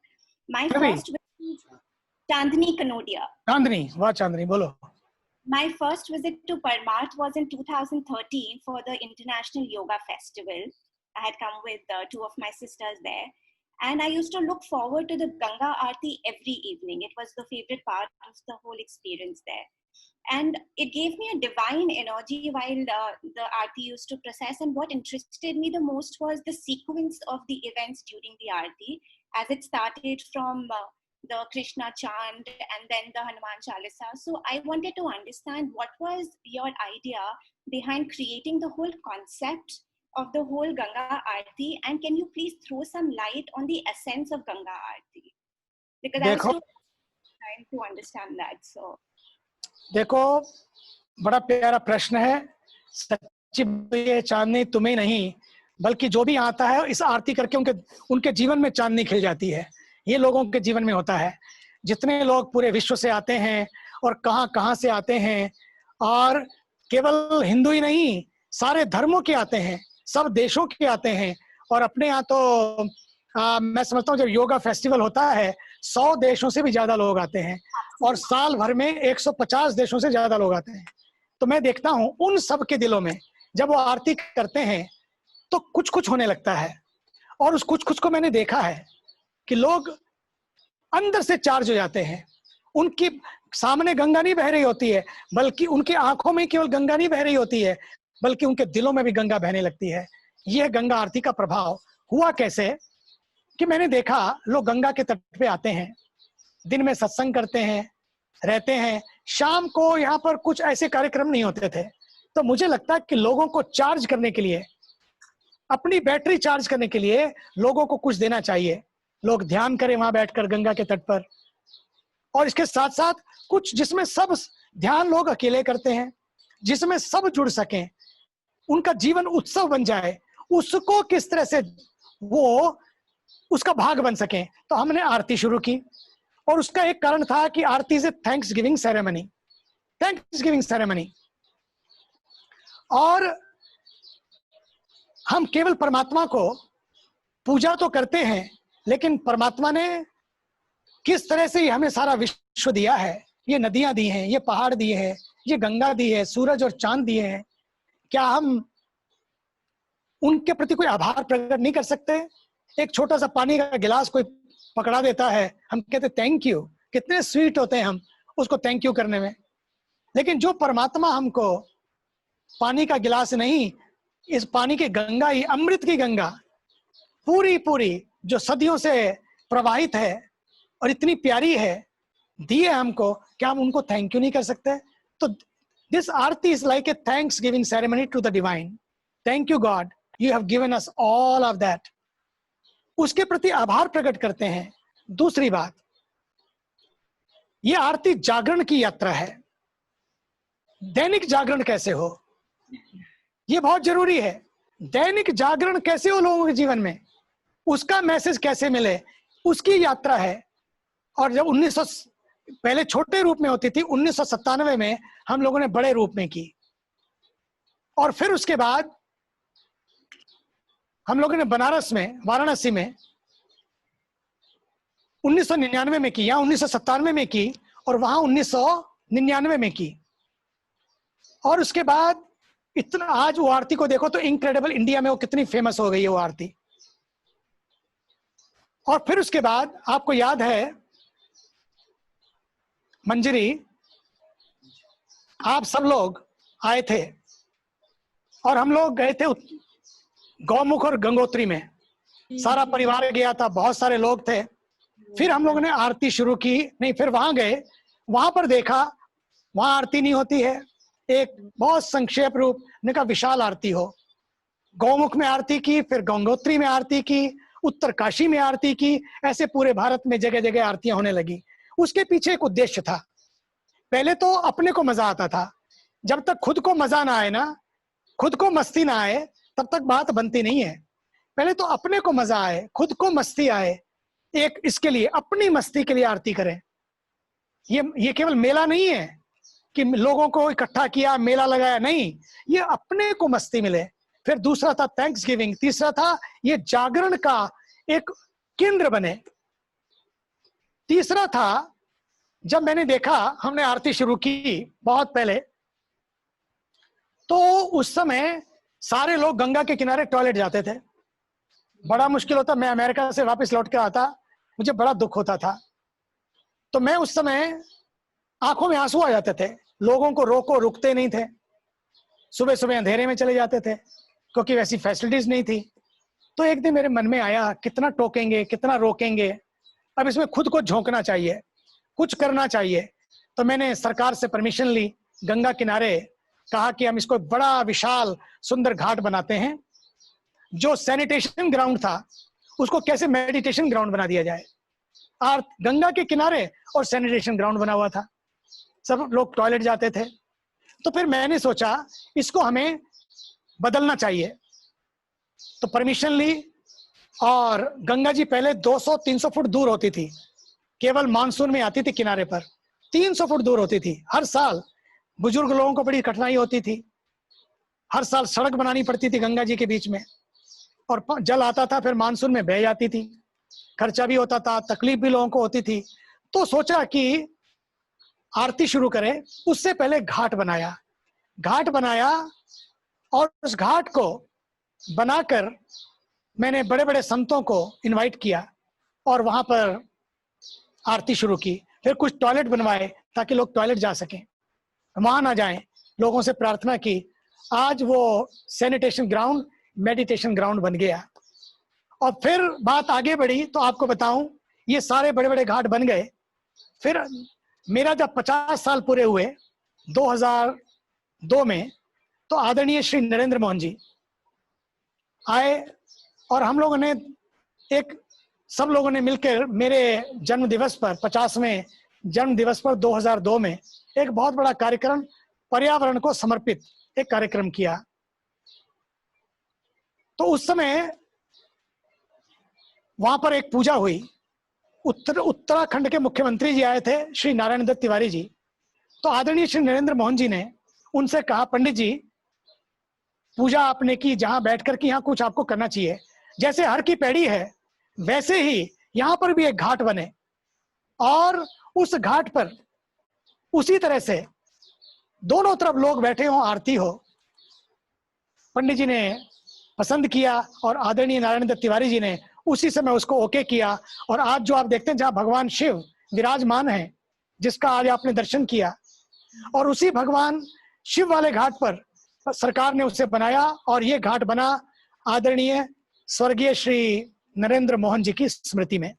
My Ravi. first visit, Chandni Kanodia. चांदनी, वाह चांदनी, बोलो। My first visit to Parmarth was in 2013 for the International Yoga Festival. I had come with two of my sisters there, and I used to look forward to the Ganga Aarti every evening. It was the favorite part of the whole experience there. And it gave me a divine energy while the Aarti used to process. And what interested me the most was the sequence of the events during the Aarti, as it started from the Krishna chant and then the Hanuman Chalisa. So I wanted to understand what was your idea behind creating the whole concept of the whole Ganga Aarti, and can you please throw some light on the essence of Ganga Aarti? Because I was too trying to understand that. So देखो, बड़ा प्यारा प्रश्न है। सच्ची ये चांदनी तुम्हें नहीं बल्कि जो भी आता है इस आरती करके उनके जीवन में चांदनी खिल जाती है। ये लोगों के जीवन में होता है। जितने लोग पूरे विश्व से आते हैं और कहां से आते हैं, और केवल हिंदू ही नहीं, सारे धर्मों के आते हैं, सब देशों के आते हैं। और अपने यहाँ तो मैं समझता हूँ जब योगा फेस्टिवल होता है 100 देशों से भी ज्यादा लोग आते हैं और साल भर में 150 देशों से ज्यादा लोग आते हैं। तो मैं देखता हूँ उन सब के दिलों में जब वो आरती करते हैं तो कुछ कुछ होने लगता है। और उस कुछ कुछ को मैंने देखा है कि लोग अंदर से चार्ज हो जाते हैं। उनकी सामने गंगा नहीं बह रही होती है, बल्कि उनकी आंखों में केवल गंगा नहीं बह रही होती है, बल्कि उनके दिलों में भी गंगा बहने लगती है। यह गंगा आरती का प्रभाव हुआ कैसे कि मैंने देखा लोग गंगा के तट पे आते हैं, दिन में सत्संग करते हैं, रहते हैं, शाम को यहाँ पर कुछ ऐसे कार्यक्रम नहीं होते थे। तो मुझे लगता है कि लोगों को चार्ज करने के लिए, अपनी बैटरी चार्ज करने के लिए लोगों को कुछ देना चाहिए। लोग ध्यान करें वहां बैठकर गंगा के तट पर, और इसके साथ साथ कुछ जिसमें सब ध्यान लोग अकेले करते हैं, जिसमें सब जुड़ सकें, उनका जीवन उत्सव बन जाए, उसको किस तरह से वो उसका भाग बन सकें। तो हमने आरती शुरू की और उसका एक कारण था कि aarti is a thanks giving ceremony. और हम केवल परमात्मा को पूजा तो करते हैं, लेकिन परमात्मा ने किस तरह से हमें सारा विश्व दिया है, ये नदियां दी हैं, ये पहाड़ दिए हैं, ये गंगा दी है, सूरज और चांद दिए हैं, क्या हम उनके प्रति कोई आभार प्रकट नहीं कर सकते? एक छोटा सा पानी का गिलास कोई पकड़ा देता है, हम कहते थैंक यू, कितने स्वीट होते हैं हम उसको थैंक यू करने में। लेकिन जो परमात्मा हमको पानी का गिलास नहीं, इस पानी की गंगा ही, अमृत की गंगा पूरी जो सदियों से प्रवाहित है और इतनी प्यारी है, दिए हमको, क्या हम उनको थैंक यू नहीं कर सकते? तो this aarti is like a thanks giving ceremony to the divine. Thank you God, you have given us all of that. उसके प्रति आभार प्रकट करते हैं। दूसरी बात, ये आरती जागरण की यात्रा है। दैनिक जागरण कैसे हो, ये बहुत जरूरी है। दैनिक जागरण कैसे हो लोगों के जीवन में, उसका मैसेज कैसे मिले, उसकी यात्रा है। और जब 1900 पहले छोटे रूप में होती थी, 1997 में हम लोगों ने बड़े रूप में की, और फिर उसके बाद हम लोगों ने बनारस में, वाराणसी में 1999 में की, या 1997 में की, और वहां 1999 में की। और उसके बाद इतना, आज वो आरती को देखो तो इनक्रेडिबल, इंडिया में वो कितनी फेमस हो गई है वो आरती। और फिर उसके बाद आपको याद है मंजरी, आप सब लोग आए थे और हम लोग गए थे गौमुख और गंगोत्री में, सारा परिवार गया था, बहुत सारे लोग थे। फिर हम लोगों ने आरती शुरू की, नहीं फिर वहां गए, वहां पर देखा वहां आरती नहीं होती है, एक बहुत संक्षेप रूप ने कहा विशाल आरती हो। गौमुख में आरती की, फिर गंगोत्री में आरती की, उत्तरकाशी में आरती की, ऐसे पूरे भारत में जगह जगह आरतियां होने लगी। उसके पीछे एक उद्देश्य था। पहले तो अपने को मजा आता था, जब तक खुद को मजा ना आए ना, खुद को मस्ती ना आए, तब तक बात बनती नहीं है। पहले तो अपने को मजा आए, खुद को मस्ती आए, एक इसके लिए, अपनी मस्ती के लिए आरती करें। ये केवल मेला नहीं है कि लोगों को इकट्ठा किया, मेला लगाया, नहीं, ये अपने को मस्ती मिले। फिर दूसरा था थैंक्स गिविंग, तीसरा था ये जागरण का एक केंद्र बने। तीसरा था, जब मैंने देखा, हमने आरती शुरू की बहुत पहले, तो उस समय सारे लोग गंगा के किनारे टॉयलेट जाते थे। बड़ा मुश्किल होता, मैं अमेरिका से वापस लौट कर आता, मुझे बड़ा दुख होता था। तो मैं उस समय, आंखों में आंसू आ जाते थे, लोगों को रोको, रुकते नहीं थे, सुबह सुबह अंधेरे में चले जाते थे क्योंकि वैसी फैसिलिटीज नहीं थी। तो एक दिन मेरे मन में आया, कितना टोकेंगे, कितना रोकेंगे, अब इसमें खुद को झोंकना चाहिए, कुछ करना चाहिए। तो मैंने सरकार से परमिशन ली, गंगा किनारे कहा कि हम इसको बड़ा विशाल सुंदर घाट बनाते हैं। जो सैनिटेशन ग्राउंड था उसको कैसे मेडिटेशन ग्राउंड बना दिया जाए। और गंगा के किनारे और सैनिटेशन ग्राउंड बना हुआ था, सब लोग टॉयलेट जाते थे। तो फिर मैंने सोचा इसको हमें बदलना चाहिए। तो परमिशन ली, और गंगा जी पहले 200-300 फुट दूर होती थी, केवल मानसून में आती थी किनारे पर। 300 फुट दूर होती थी। हर साल बुजुर्ग लोगों को बड़ी कठिनाई होती थी, हर साल सड़क बनानी पड़ती थी गंगा जी के बीच में, और जल आता था फिर मानसून में बह जाती थी, खर्चा भी होता था, तकलीफ भी लोगों को होती थी। तो सोचा कि आरती शुरू करें। उससे पहले घाट बनाया, और उस घाट को बनाकर मैंने बड़े बड़े संतों को इनवाइट किया और वहां पर आरती शुरू की। फिर कुछ टॉयलेट बनवाए ताकि लोग टॉयलेट जा सकें, वहां ना जाएं। लोगों से प्रार्थना की। आज वो सैनिटेशन ग्राउंड मेडिटेशन ग्राउंड बन गया। और फिर बात आगे बढ़ी तो आपको बताऊं, ये सारे बड़े बड़े घाट बन गए। फिर मेरा जब 50 साल पूरे हुए 2002 में, तो आदरणीय श्री नरेंद्र मोहन जी आए, और हम लोगों ने सब लोगों ने मिलकर मेरे जन्म दिवस पर, 50वें जन्म दिवस पर 2002 में एक बहुत बड़ा कार्यक्रम, पर्यावरण को समर्पित एक कार्यक्रम किया। तो उस समय वहां पर एक पूजा हुई। उत्तराखंड के मुख्यमंत्री जी आए थे, श्री नारायण दत्त तिवारी जी। तो आदरणीय श्री नरेंद्र मोहन जी ने उनसे कहा, पंडित जी पूजा आपने की जहां बैठकर की, यहाँ कुछ आपको करना चाहिए। जैसे हर की पैड़ी है वैसे ही यहाँ पर भी एक घाट बने, और उस घाट पर उसी तरह से दोनों तरफ लोग बैठे हों, आरती हो। पंडित जी ने पसंद किया और आदरणीय नारायण दत्त तिवारी जी ने उसी समय उसको ओके किया। और आज जो आप देखते हैं जहाँ भगवान शिव विराजमान है, जिसका आज आपने दर्शन किया, और उसी भगवान शिव वाले घाट पर सरकार ने उसे बनाया, और ये घाट बना आदरणीय स्वर्गीय श्री नरेंद्र मोहन जी की स्मृति में।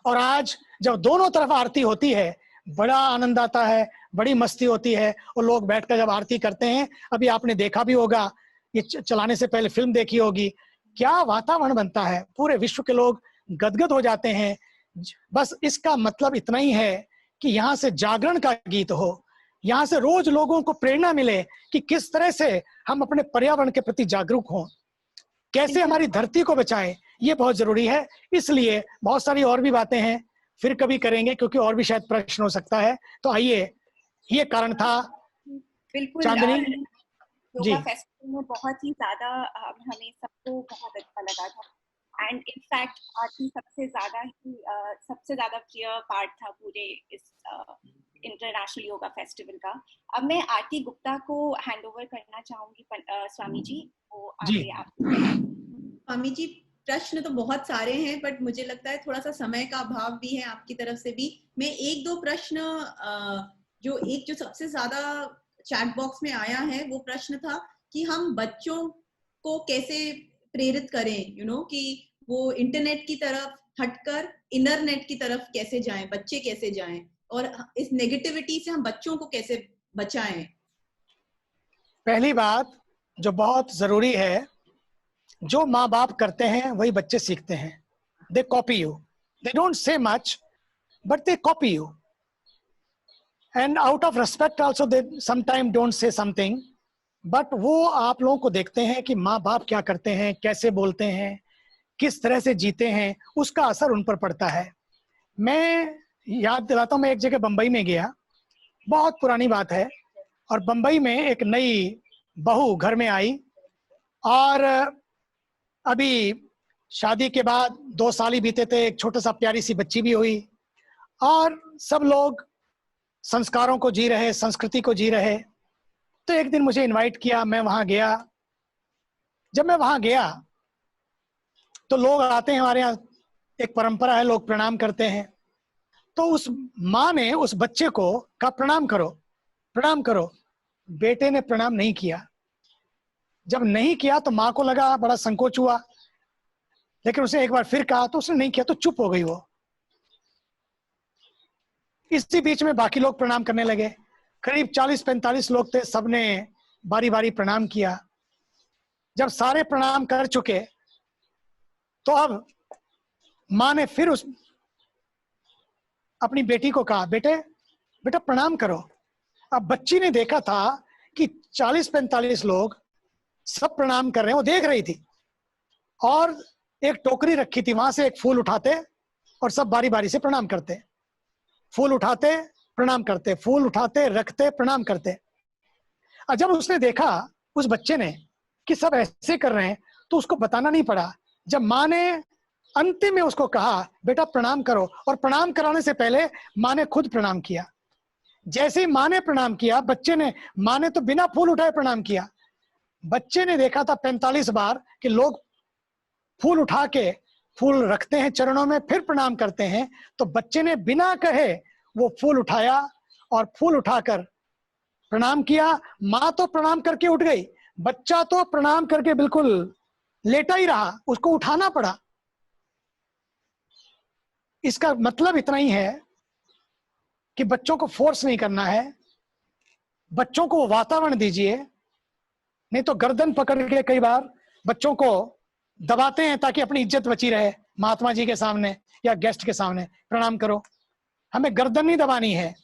और आज जब दोनों तरफ आरती होती है, बड़ा आनंद आता है, बड़ी मस्ती होती है, और लोग बैठकर जब आरती करते हैं, अभी आपने देखा भी होगा, ये चलाने से पहले फिल्म देखी होगी, क्या वातावरण बनता है, पूरे विश्व के लोग गदगद हो जाते हैं। बस इसका मतलब इतना ही है कि यहाँ से जागरण का गीत हो, यहाँ से रोज लोगों को प्रेरणा मिले कि किस तरह से हम अपने पर्यावरण के प्रति जागरूक हों, कैसे हमारी धरती को बचाएं, ये बहुत जरूरी है। इसलिए बहुत सारी और भी बातें हैं, फिर कभी करेंगे, क्योंकि और भी शायद प्रश्न हो सकता है। तो आइए, ये कारण था। बिल्कुल चांदनी जी, योगा फेस्टिवल में बहुत ही ज्यादा हमें सबको बहुत अच्छा लगा था। एंड इनफैक्ट आरती सबसे ज्यादा प्रिय पार्ट था पूरे इस इंटरनेशनल योगा फेस्टिवल का। अब मैं आरती गुप्ता को हैंड ओवर करना चाहूंगी स्वामी जी को। आगे आप स्वामी जी, प्रश्न तो बहुत सारे हैं, बट मुझे लगता है थोड़ा सा समय का अभाव भी है आपकी तरफ से भी। मैं एक दो प्रश्न जो सबसे ज्यादा चैट बॉक्स में आया है, वो प्रश्न था कि हम बच्चों को कैसे प्रेरित करें, कि वो इंटरनेट की तरफ हटकर इनर नेट की तरफ कैसे जाएं, बच्चे कैसे जाएं, और इस नेगेटिविटी से हम बच्चों को कैसे बचाएं। पहली बात जो बहुत जरूरी है, जो माँ बाप करते हैं वही बच्चे सीखते हैं। They copy you, they don't say much but they copy you, and out of respect also they sometime don't say something, but वो आप लोगों को देखते हैं कि माँ बाप क्या करते हैं, कैसे बोलते हैं, किस तरह से जीते हैं, उसका असर उन पर पड़ता है। मैं याद दिलाता हूँ, मैं एक जगह बंबई में गया, बहुत पुरानी बात है, और बंबई में एक नई बहू घर में आई, और अभी शादी के बाद 2 साल ही बीते थे, एक छोटा सा प्यारी सी बच्ची भी हुई, और सब लोग संस्कारों को जी रहे, संस्कृति को जी रहे। तो एक दिन मुझे इनवाइट किया, मैं वहां गया। जब मैं वहां गया तो लोग आते हैं, हमारे यहाँ एक परंपरा है, लोग प्रणाम करते हैं। तो उस माँ ने उस बच्चे को कहा, प्रणाम करो, प्रणाम करो। बेटे ने प्रणाम नहीं किया। जब नहीं किया तो माँ को लगा, बड़ा संकोच हुआ, लेकिन उसने एक बार फिर कहा तो उसने नहीं किया, तो चुप हो गई वो। इसी बीच में बाकी लोग प्रणाम करने लगे। करीब 40-45 लोग थे, सबने बारी बारी प्रणाम किया। जब सारे प्रणाम कर चुके तो अब माँ ने फिर उस अपनी बेटी को कहा, बेटा प्रणाम करो। अब बच्ची ने देखा था कि 40-45 लोग सब प्रणाम कर रहे हैं, वो देख रही थी, और एक टोकरी रखी थी, वहां से एक फूल उठाते और सब बारी बारी से प्रणाम करते। फूल उठाते, प्रणाम करते, फूल उठाते, रखते, प्रणाम करते। और जब उसने देखा उस बच्चे ने कि सब ऐसे कर रहे हैं, तो उसको बताना नहीं पड़ा। जब माँ ने अंतिम में उसको कहा, बेटा प्रणाम करो, और प्रणाम कराने से पहले माँ ने खुद प्रणाम किया। जैसे ही माँ ने प्रणाम किया, माँ ने तो बिना फूल उठाए प्रणाम किया। बच्चे ने देखा था 45 बार कि लोग फूल उठा के फूल रखते हैं चरणों में, फिर प्रणाम करते हैं, तो बच्चे ने बिना कहे वो फूल उठाया और फूल उठाकर प्रणाम किया। माँ तो प्रणाम करके उठ गई, बच्चा तो प्रणाम करके बिल्कुल लेटा ही रहा, उसको उठाना पड़ा। इसका मतलब इतना ही है कि बच्चों को फोर्स नहीं करना है, बच्चों को वातावरण दीजिए। नहीं तो गर्दन पकड़ के कई बार बच्चों को दबाते हैं ताकि अपनी इज्जत बची रहे, महात्मा जी के सामने या गेस्ट के सामने प्रणाम करो। हमें गर्दन नहीं दबानी है,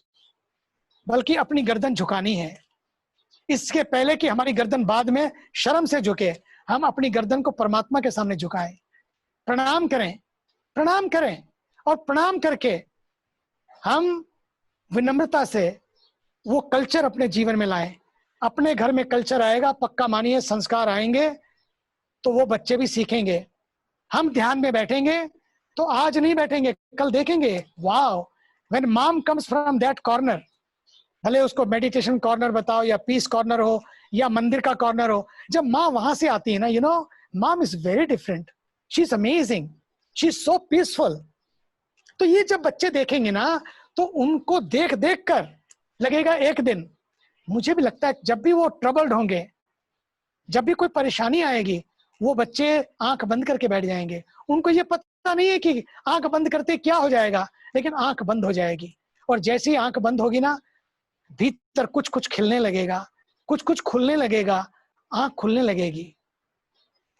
बल्कि अपनी गर्दन झुकानी है। इसके पहले कि हमारी गर्दन बाद में शर्म से झुके, हम अपनी गर्दन को परमात्मा के सामने झुकाएं, प्रणाम करें, प्रणाम करें, और प्रणाम करके हम विनम्रता से वो कल्चर अपने जीवन में लाएं। अपने घर में कल्चर आएगा, पक्का मानिए, संस्कार आएंगे, तो वो बच्चे भी सीखेंगे। हम ध्यान में बैठेंगे तो आज नहीं बैठेंगे, कल देखेंगे, wow, when mom comes from that corner, भले उसको मेडिटेशन कॉर्नर बताओ या पीस कॉर्नर हो या मंदिर का कॉर्नर हो, जब माँ वहां से आती है ना, you know, mom is very different, she is amazing, she is so peaceful. तो ये जब बच्चे देखेंगे ना, तो उनको देख देख कर लगेगा एक दिन, मुझे भी लगता है जब भी वो ट्रबल्ड होंगे, जब भी कोई परेशानी आएगी, वो बच्चे आंख बंद करके बैठ जाएंगे। उनको ये पता नहीं है कि आंख बंद करते क्या हो जाएगा, लेकिन आंख बंद हो जाएगी, और जैसे ही आंख बंद होगी ना, भीतर कुछ कुछ खिलने लगेगा, कुछ कुछ खुलने लगेगा, आंख खुलने लगेगी।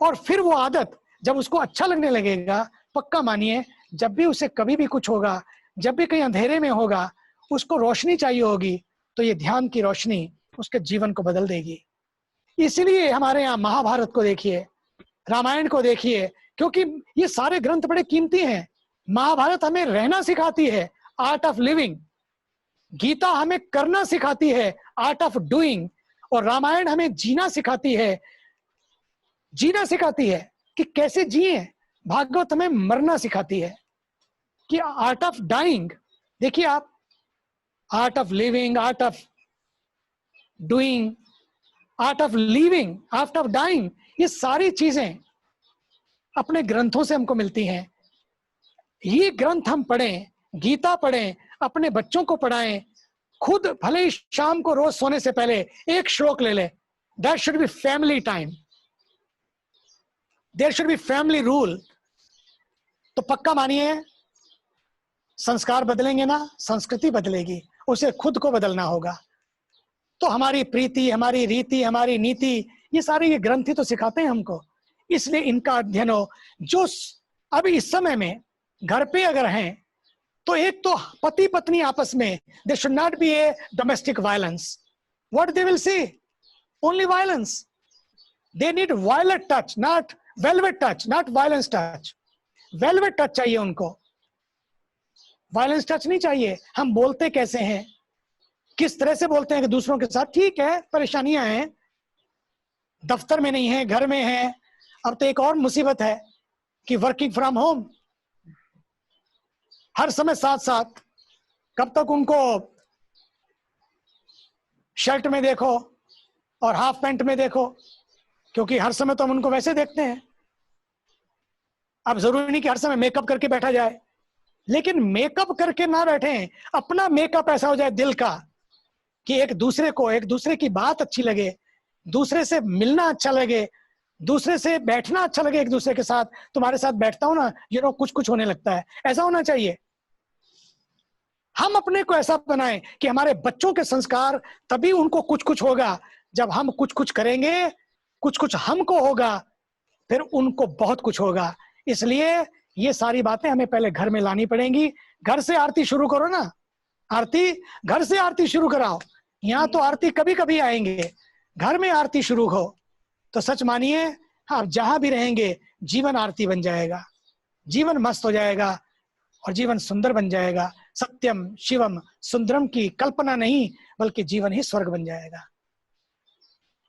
और फिर वो आदत जब उसको अच्छा लगने लगेगा, पक्का मानिए, जब भी उसे कभी भी कुछ होगा, जब भी कहीं अंधेरे में होगा, उसको रोशनी चाहिए होगी, तो ये ध्यान की रोशनी उसके जीवन को बदल देगी। इसलिए हमारे यहाँ महाभारत को देखिए, रामायण को देखिए, क्योंकि ये सारे ग्रंथ बड़े कीमती हैं। महाभारत हमें रहना सिखाती है, आर्ट ऑफ लिविंग। गीता हमें करना सिखाती है, आर्ट ऑफ डूइंग। और रामायण हमें जीना सिखाती है, कि कैसे जिए। भागवत हमें मरना सिखाती है, कि आर्ट ऑफ डाइंग। देखिए आप, art of living, art of doing, art of living, art of dying, ये सारी चीजें अपने ग्रंथों से हमको मिलती हैं। ये ग्रंथ हम पढ़ें, गीता पढ़ें, अपने बच्चों को पढ़ाएं, खुद भले ही शाम को रोज सोने से पहले एक श्लोक ले ले। That should be family time, there should be family rule. तो पक्का मानिए, संस्कार बदलेंगे ना, संस्कृति बदलेगी, उसे खुद को बदलना होगा। तो हमारी प्रीति, हमारी रीति, हमारी नीति, ये सारे ये ग्रंथ ही तो सिखाते हैं हमको। इसलिए इनका अध्ययन हो। जो अभी इस समय में घर पे अगर हैं, तो एक तो पति पत्नी आपस में, there should not be a domestic violence. What they will see? Only violence. They need violet touch, not velvet touch, not violence touch. Velvet touch चाहिए उनको, violence touch नहीं चाहिए। हम बोलते कैसे हैं, किस तरह से बोलते हैं कि दूसरों के साथ, ठीक है परेशानियां हैं, दफ्तर में नहीं है, घर में है। अब तो एक और मुसीबत है कि वर्किंग फ्रॉम होम, हर समय साथ साथ, कब तक उनको शर्ट में देखो और हाफ पैंट में देखो, क्योंकि हर समय तो हम उनको वैसे देखते हैं। अब जरूरी नहीं कि हर समय मेकअप करके बैठा जाए, लेकिन मेकअप करके ना बैठे, अपना मेकअप ऐसा हो जाए दिल का कि एक दूसरे को, एक दूसरे की बात अच्छी लगे, दूसरे से मिलना अच्छा लगे, दूसरे से बैठना अच्छा लगे, एक दूसरे के साथ तुम्हारे साथ बैठता हूं ना, कुछ कुछ होने लगता है, ऐसा होना चाहिए। हम अपने को ऐसा बनाएं कि हमारे बच्चों के संस्कार, तभी उनको कुछ कुछ होगा। जब हम कुछ कुछ करेंगे, कुछ कुछ हमको होगा, फिर उनको बहुत कुछ होगा। इसलिए ये सारी बातें हमें पहले घर में लानी पड़ेंगी। घर से आरती शुरू करो ना, आरती घर से आरती शुरू कराओ। यहाँ तो आरती कभी कभी आएंगे, घर में आरती शुरू हो तो सच मानिए आप जहां भी रहेंगे जीवन आरती बन जाएगा, जीवन मस्त हो जाएगा और जीवन सुंदर बन जाएगा। सत्यम शिवम सुंदरम की कल्पना नहीं, बल्कि जीवन ही स्वर्ग बन जाएगा।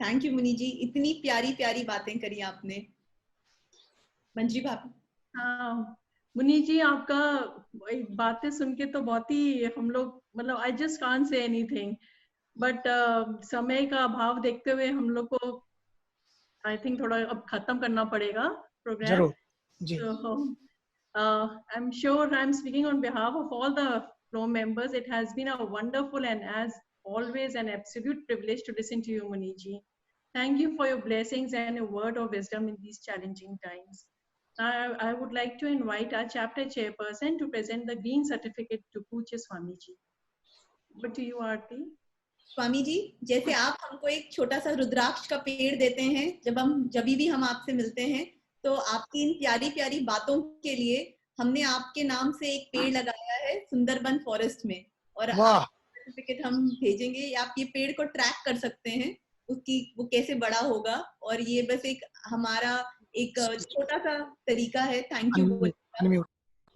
थैंक यू मुनि जी, इतनी प्यारी प्यारी बातें करी आपने। मंजरी भाभी। हाँ मुनि जी, आपका बातें सुन के तो बहुत ही हम लोग, मतलब I just can't say anything, but समय का अभाव देखते हुए हम लोग को आई थिंक थोड़ा अब खत्म करना पड़ेगा प्रोग्राम। जरूर जी। I'm sure I'm speaking on behalf of all the floor members. It has been a wonderful and as always an absolute privilege to listen to you, Muni ji. Thank you for your blessings and a word of wisdom in these challenging times. Now, I would like to invite our chapter chairperson to present the green certificate to Pujya Swami ji. Over to you, Aarti. Swami ji, जैसे आप हमको एक छोटा सा रुद्राक्ष का पेड़ देते हैं जब भी हम आपसे मिलते हैं, तो आपकी इन प्यारी प्यारी बातों के लिए हमने आपके नाम से एक पेड़ लगाया है सुंदरबन फॉरेस्ट में, और सर्टिफिकेट हम भेजेंगे। आप ये पेड़ को ट्रैक कर सकते हैं, उसकी वो कैसे बड़ा होगा, और ये बस एक हमारा एक छोटा सा तरीका है थैंक यू।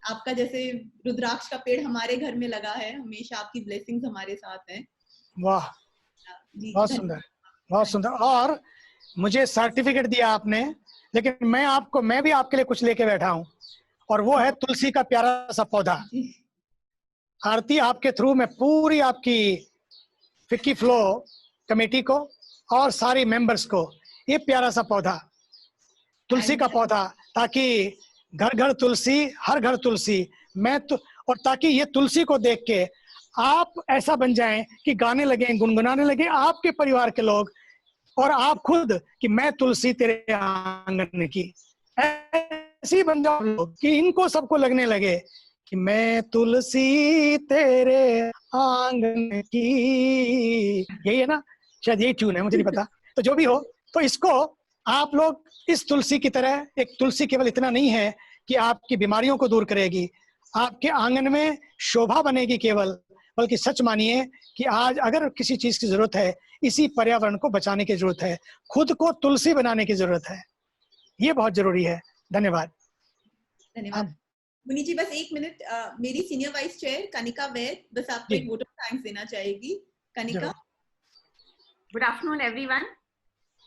आपका जैसे रुद्राक्ष का पेड़ हमारे घर में लगा है, हमेशा आपकी ब्लेसिंग्स हमारे साथ हैं। वाह, बहुत सुंदर, बहुत सुंदर। और मुझे सर्टिफिकेट दिया आपने, लेकिन मैं भी आपके लिए कुछ लेके बैठा हूं, और वो है तुलसी का प्यारा सा पौधा। आरती, आपके थ्रू मैं पूरी आपकी फिक्की फ्लो कमेटी को और सारी मेंबर्स को ये प्यारा सा पौधा, तुलसी का पौधा, ताकि घर घर तुलसी, हर घर तुलसी, और ताकि ये तुलसी को देख के आप ऐसा बन जाएं कि गाने लगे, गुनगुनाने लगे आपके परिवार के लोग, और आप खुद कि मैं तुलसी तेरे आंगन की, ऐसी बन जाओ लोग कि इनको सबको लगने लगे कि मैं तुलसी तेरे आंगन की। यही है ना, शायद यही ट्यून है, मुझे नहीं पता, तो जो भी हो, तो इसको आप लोग इस तुलसी की तरह, एक तुलसी केवल इतना नहीं है कि आपकी बीमारियों को दूर करेगी, आपके आंगन में शोभा बनेगी केवल, बल्कि सच मानिए कि आज अगर किसी चीज की जरूरत है, इसी पर्यावरण को बचाने की जरूरत है, खुद को तुलसी बनाने की जरूरत है, ये बहुत जरूरी है। धन्यवाद। धन्यवाद मुनि जी। बस एक मिनट, मेरी सीनियर वाइस चेयर कनिका वैद बस आपको एक वोट ऑफ थैंक्स देना चाहेगी। Kanika. Good afternoon everyone.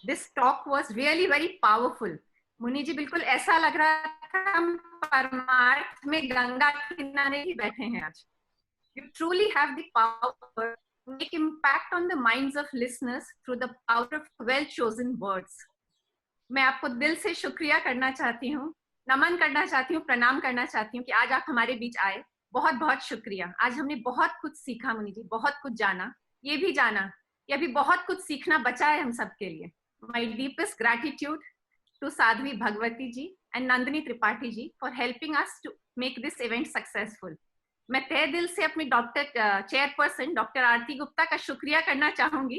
This talk was really very powerful. मुनि जी, बिल्कुल ऐसा लग रहा था हम परमार्थ में गंगा किनारे ही बैठे हैं आज। You truly have the power to make impact on the minds of listeners through the power of well-chosen words. मैं आपको दिल से शुक्रिया करना चाहती हूँ, नमन करना चाहती हूँ, प्रणाम करना चाहती हूँ कि आज आप हमारे बीच आए। बहुत बहुत शुक्रिया। आज हमने बहुत कुछ सीखा मुनि जी, बहुत कुछ जाना, ये भी जाना कि अभी बहुत कुछ सीखना बचा है हम सबके लिए। My deepest gratitude to Sadhvi Bhagwati ji and Nandini Tripathi ji for helping us to make this event successful. मैं तहे दिल से अपनी चेयरपर्सन डॉक्टर आरती गुप्ता का शुक्रिया करना चाहूंगी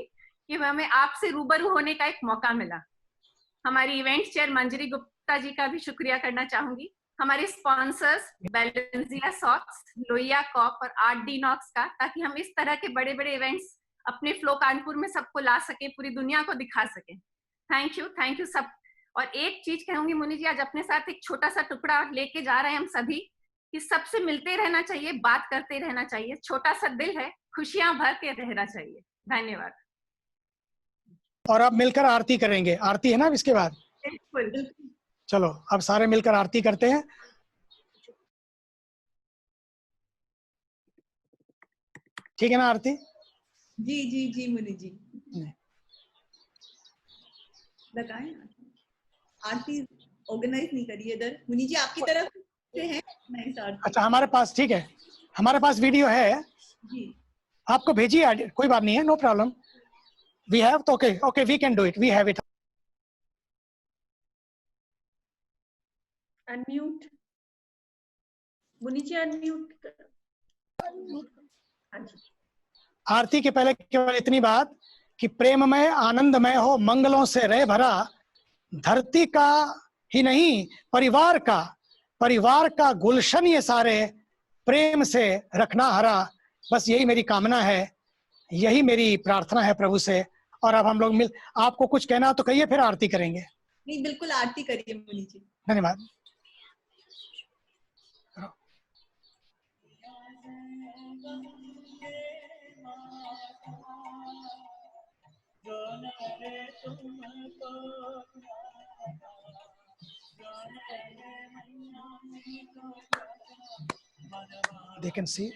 कि हमें आपसे रूबरू होने का एक मौका मिला। हमारी इवेंट चेयर मंजरी गुप्ता जी का भी शुक्रिया करना चाहूंगी। हमारे स्पॉन्सर्स बेलेंजिया सॉक्स, लोहिया कॉप और आर्ट डी नॉक्स का, ताकि हम इस तरह के बड़े बड़े इवेंट्स अपने फ्लो कानपुर में सबको ला सके, पूरी दुनिया को दिखा सके। थैंक यू सब। और एक चीज कहूंगी मुनि जी, आज अपने साथ एक छोटा सा टुकड़ा लेके जा रहे हैं हम सभी, कि सबसे मिलते रहना चाहिए, बात करते रहना चाहिए, छोटा सा दिल है, खुशियां भर के रहना चाहिए। धन्यवाद। और अब मिलकर आरती करेंगे। आरती है ना इसके बाद? बिल्कुल। चलो अब सारे मिलकर आरती करते हैं। ठीक है ना आरती? जी जी जी मुनि जी। लगाएं आरती ऑर्गेनाइज नहीं करी इधर। मुनि जी आपकी तरफ से है? नहीं सर। अच्छा, हमारे पास ठीक है, हमारे पास वीडियो है जी, आपको भेजिए, कोई बात नहीं है, नो प्रॉब्लम, वी हैव, तो okay we can do it, we have it. Unmute, Muni ji unmute. हाँ जी। आरती के पहले केवल इतनी बात कि प्रेममय आनंदमय हो, मंगलों से रह भरा, धरती का ही नहीं परिवार का गुलशन ये सारे प्रेम से रखना हरा। बस यही मेरी कामना है, यही मेरी प्रार्थना है प्रभु से। और अब हम लोग मिल, आपको कुछ कहना हो तो कहिए, फिर आरती करेंगे। नहीं, बिल्कुल आरती करिए मुनि जी। धन्यवाद। They can see.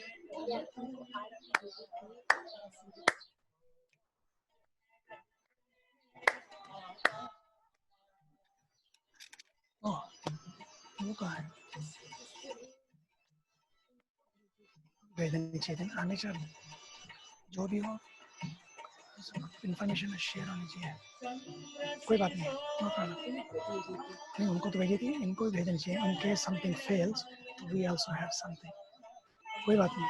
Oh, वो कहाँ है? भेजनी चाहिए, आने चाहिए, जो भी हो इंफॉर्मेशन शेयर होनी चाहिए। कोई बात नहीं, नो प्रॉब्लम। नहीं, उनको तो भेजी थी, इनको भी भेजनी चाहिए। In case something fails, we also have something. कोई बात नहीं।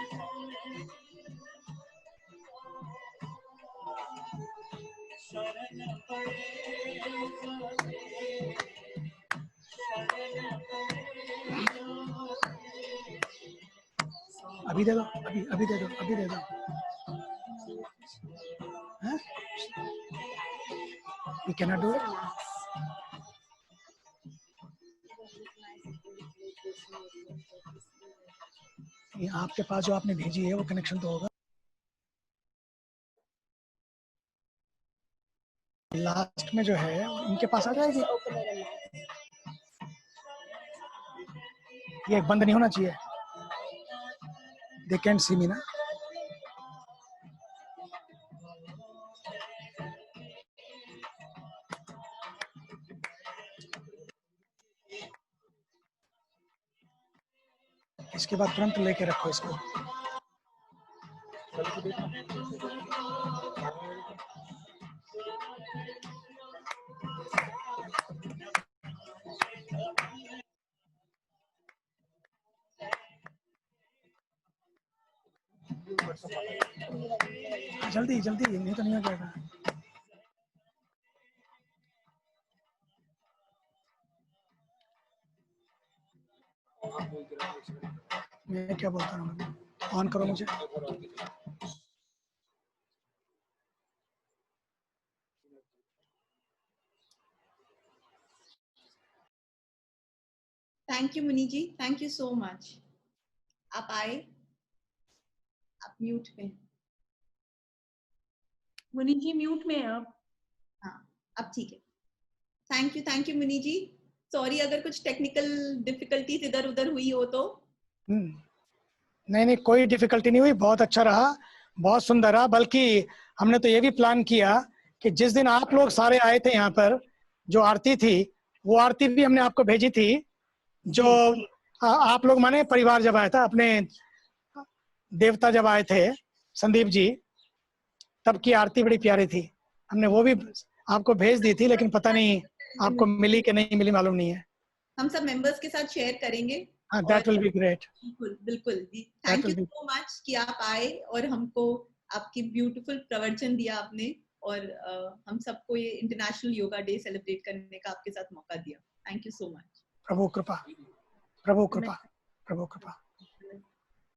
अभी दे दो, अभी दे दो। हाँ? We cannot do it. ये आपके पास जो आपने भेजी है वो कनेक्शन तो होगा। लास्ट में जो है इनके पास आ जाएगी। ये बंद नहीं होना चाहिए। They can't see me ना। इसके बाद तुरंत लेके रखो इसको। जल्दी जल्दी, नहीं तो नहीं हो जाएगा। मैं क्या बोलता हूँ, ऑन करो मुझे। थैंक यू मुनि जी, थैंक यू सो मच। आप आए, आप म्यूट में। मुनि जी म्यूट में हैं आप। हाँ, अब ठीक है। थैंक यू मुनि जी। सॉरी अगर कुछ टेक्निकल डिफिकल्टीज इधर उधर हुई हो तो। नहीं, कोई डिफिकल्टी नहीं हुई, बहुत अच्छा रहा, बहुत सुंदर रहा। बल्कि हमने तो ये भी प्लान किया कि जिस दिन आप लोग सारे आए थे यहाँ पर, जो आरती थी, वो आरती भी हमने आपको भेजी थी। जो आप लोग माने परिवार जब आया था, अपने देवता जब आए थे संदीप जी, तब की आरती बड़ी प्यारी थी। हमने वो भी आपको भेज दी थी, लेकिन पता नहीं आपको मिली कि नहीं मिली, मालूम नहीं है। हम सब मेंबर्स के साथ शेयर करेंगे। That will be great. बिल्कुल बिल्कुल जी। थैंक यू सो मच कि आप आए और हमको आपकी ब्यूटीफुल प्रवचन दिया आपने, और हम सबको ये इंटरनेशनल योगा डे सेलिब्रेट करने का आपके साथ मौका दिया। Thank you so much. प्रभु कृपा, प्रभु कृपा, प्रभु कृपा।